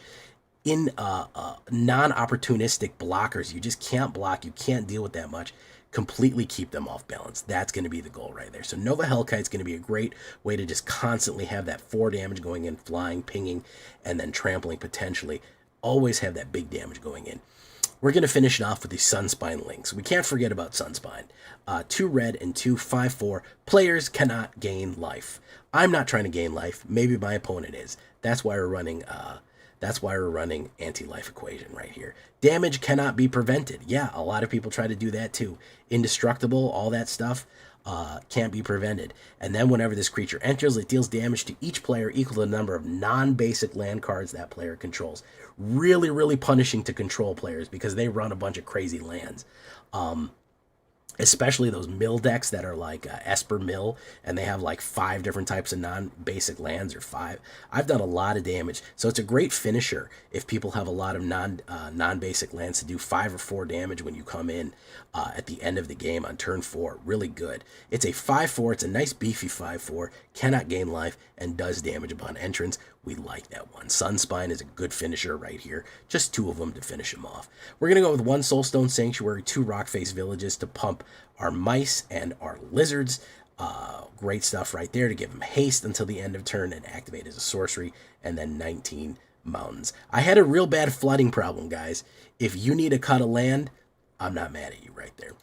in non-opportunistic blockers. You just can't block, you can't deal with that much. Completely keep them off balance. That's going to be the goal right there. So Nova Hellkite is going to be a great way to just constantly have that 4 damage going in, flying, pinging, and then trampling potentially. Always have that big damage going in. We're going to finish it off with the Sunspine Links. We can't forget about Sunspine. 2 red and 2 5/4. Players cannot gain life. I'm not trying to gain life. Maybe my opponent is. That's why we're running That's why we're running anti-life equation right here. Damage cannot be prevented. Yeah, a lot of people try to do that too. Indestructible, all that stuff can't be prevented. And then whenever this creature enters, it deals damage to each player equal to the number of non-basic land cards that player controls. Really, really punishing to control players because they run a bunch of crazy lands. Especially those mill decks that are like Esper Mill, and they have like 5 different types of non-basic lands, or 5. I've done a lot of damage, so it's a great finisher if people have a lot of non-basic lands to do 5 or 4 damage when you come in at the end of the game on turn 4. Really good. It's a 5/4. It's a nice beefy 5/4. Cannot gain life and does damage upon entrance. We like that one. Sunspine is a good finisher right here. Just 2 of them to finish him off. We're going to go with 1 Soulstone Sanctuary, 2 Rockface Villages to pump our mice and our lizards. Great stuff right there to give him haste until the end of turn and activate as a sorcery, and then 19 mountains. I had a real bad flooding problem, guys. If you need to cut a land, I'm not mad at you right there.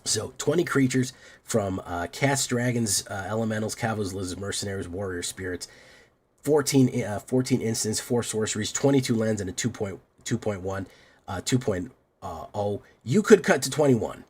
So 20 creatures from cats, dragons, elementals, cavalries, lizards, mercenaries, warrior spirits, 14 instants, 4 sorceries, 22 lands, and a 2.0. You could cut to 21.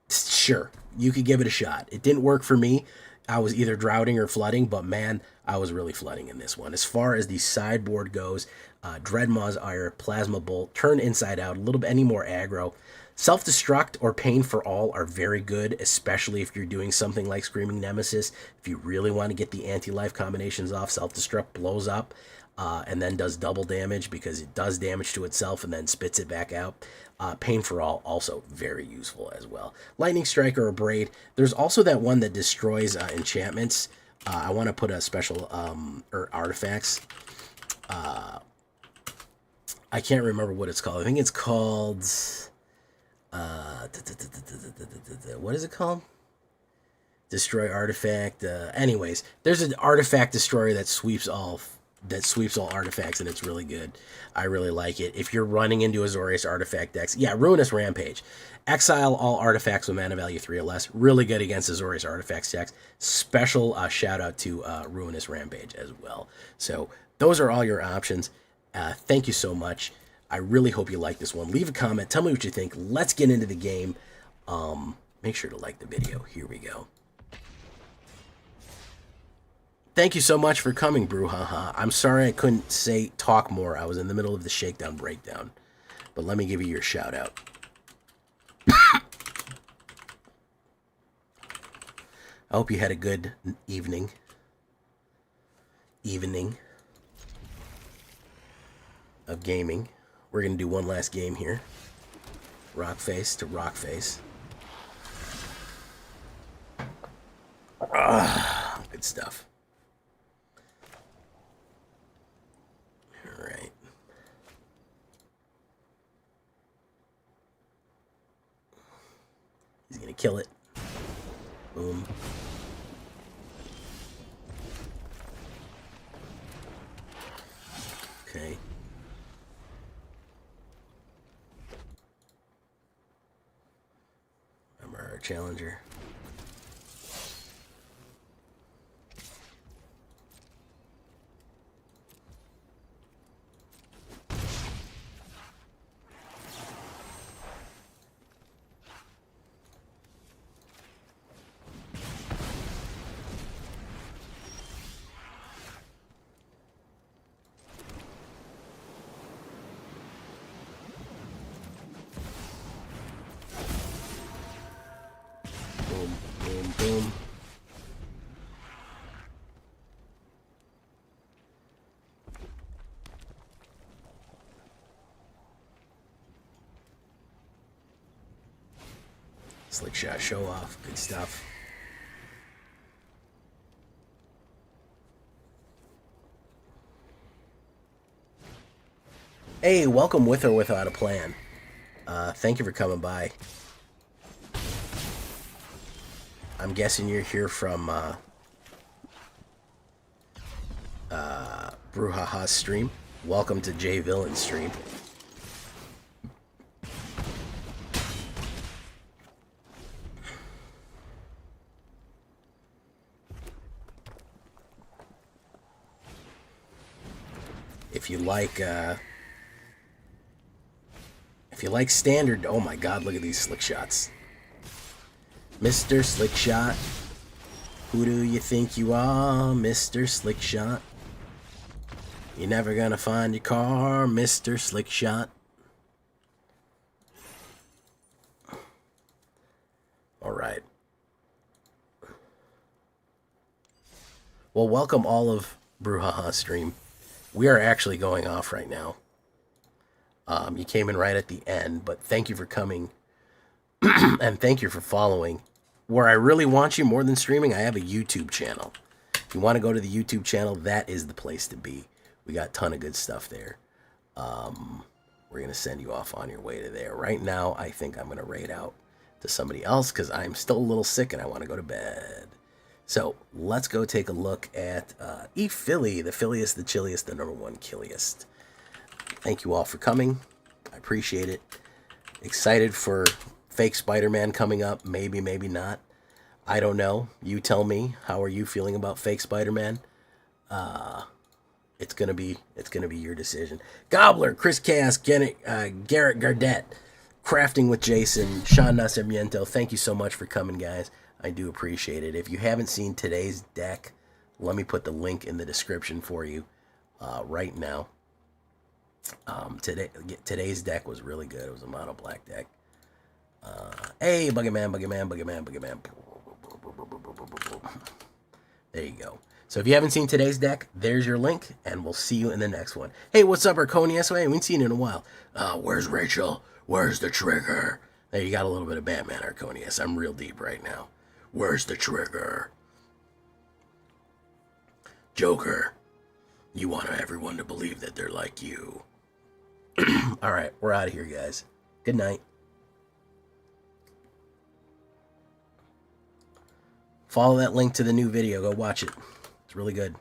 Sure, you could give it a shot. It didn't work for me. I was either droughting or flooding, but man, I was really flooding in this one. As far as the sideboard goes, Dreadmaw's Ire, Plasma Bolt, turn inside out, a little bit any more aggro. Self-Destruct or Pain for All are very good, especially if you're doing something like Screaming Nemesis. If you really want to get the anti-life combinations off, Self-Destruct blows up and then does double damage because it does damage to itself and then spits it back out. Pain for All, also very useful as well. Lightning Strike or Braid. There's also that one that destroys enchantments. I want to put a special, or artifacts. I can't remember what it's called. I think it's called... what is it called? Destroy artifact. Anyways, there's an artifact destroyer that sweeps all artifacts, and it's really good. I really like it. If you're running into Azorius artifact decks, yeah, Ruinous Rampage. Exile all artifacts with mana value 3 or less. Really good against Azorius artifacts decks. Special shout out to Ruinous Rampage as well. So those are all your options. Thank you so much. I really hope you like this one. Leave a comment. Tell me what you think. Let's get into the game. Make sure to like the video. Here we go. Thank you so much for coming, Brouhaha. I'm sorry I couldn't talk more. I was in the middle of the shakedown breakdown. But let me give you your shout out. I hope you had a good evening of gaming. We're going to do one last game here. Rockface to Rockface. Good stuff. All right. He's going to kill it. Boom. Okay. Remember our challenger. Boom, boom, boom. Slick shot, show off, good stuff. Hey, welcome with or without a plan. Thank you for coming by. I'm guessing you're here from Brouhaha's stream. Welcome to Jay Villain's stream. if you like standard, oh my god, look at these slick shots. Mr. Slick Shot. Who do you think you are, Mr. Slick Shot? You're never gonna find your car, Mr. Slick Shot. Alright. Well, welcome all of Brouhaha stream. We are actually going off right now. You came in right at the end, but thank you for coming. And thank you for following. Where I really want you more than streaming, I have a YouTube channel. If you want to go to the YouTube channel, that is the place to be. We got a ton of good stuff there. We're going to send you off on your way to there. Right now, I think I'm going to raid out to somebody else because I'm still a little sick and I want to go to bed. So let's go take a look at Philly, the Philliest, the chilliest, the #1 killiest. Thank you all for coming. I appreciate it. Excited for Fake Spider-Man coming up. Maybe, maybe not. I don't know. You tell me. How are you feeling about Fake Spider-Man? It's gonna be your decision. Gobbler, Chris Cass, Garrett Gardette, Crafting with Jason, Sean Nascimiento. Thank you so much for coming, guys. I do appreciate it. If you haven't seen today's deck, let me put the link in the description for you right now. Today's deck was really good. It was a mono black deck. Hey, Buggerman. There you go. So if you haven't seen today's deck, there's your link, and we'll see you in the next one. Hey, what's up, Arconius? We haven't seen you in a while. Where's Rachel? Where's the trigger? There, you got a little bit of Batman, Arconius. I'm real deep right now. Where's the trigger? Joker, you want everyone to believe that they're like you. All right, we're out of here, guys. Good night. Follow that link to the new video. Go watch it. It's really good.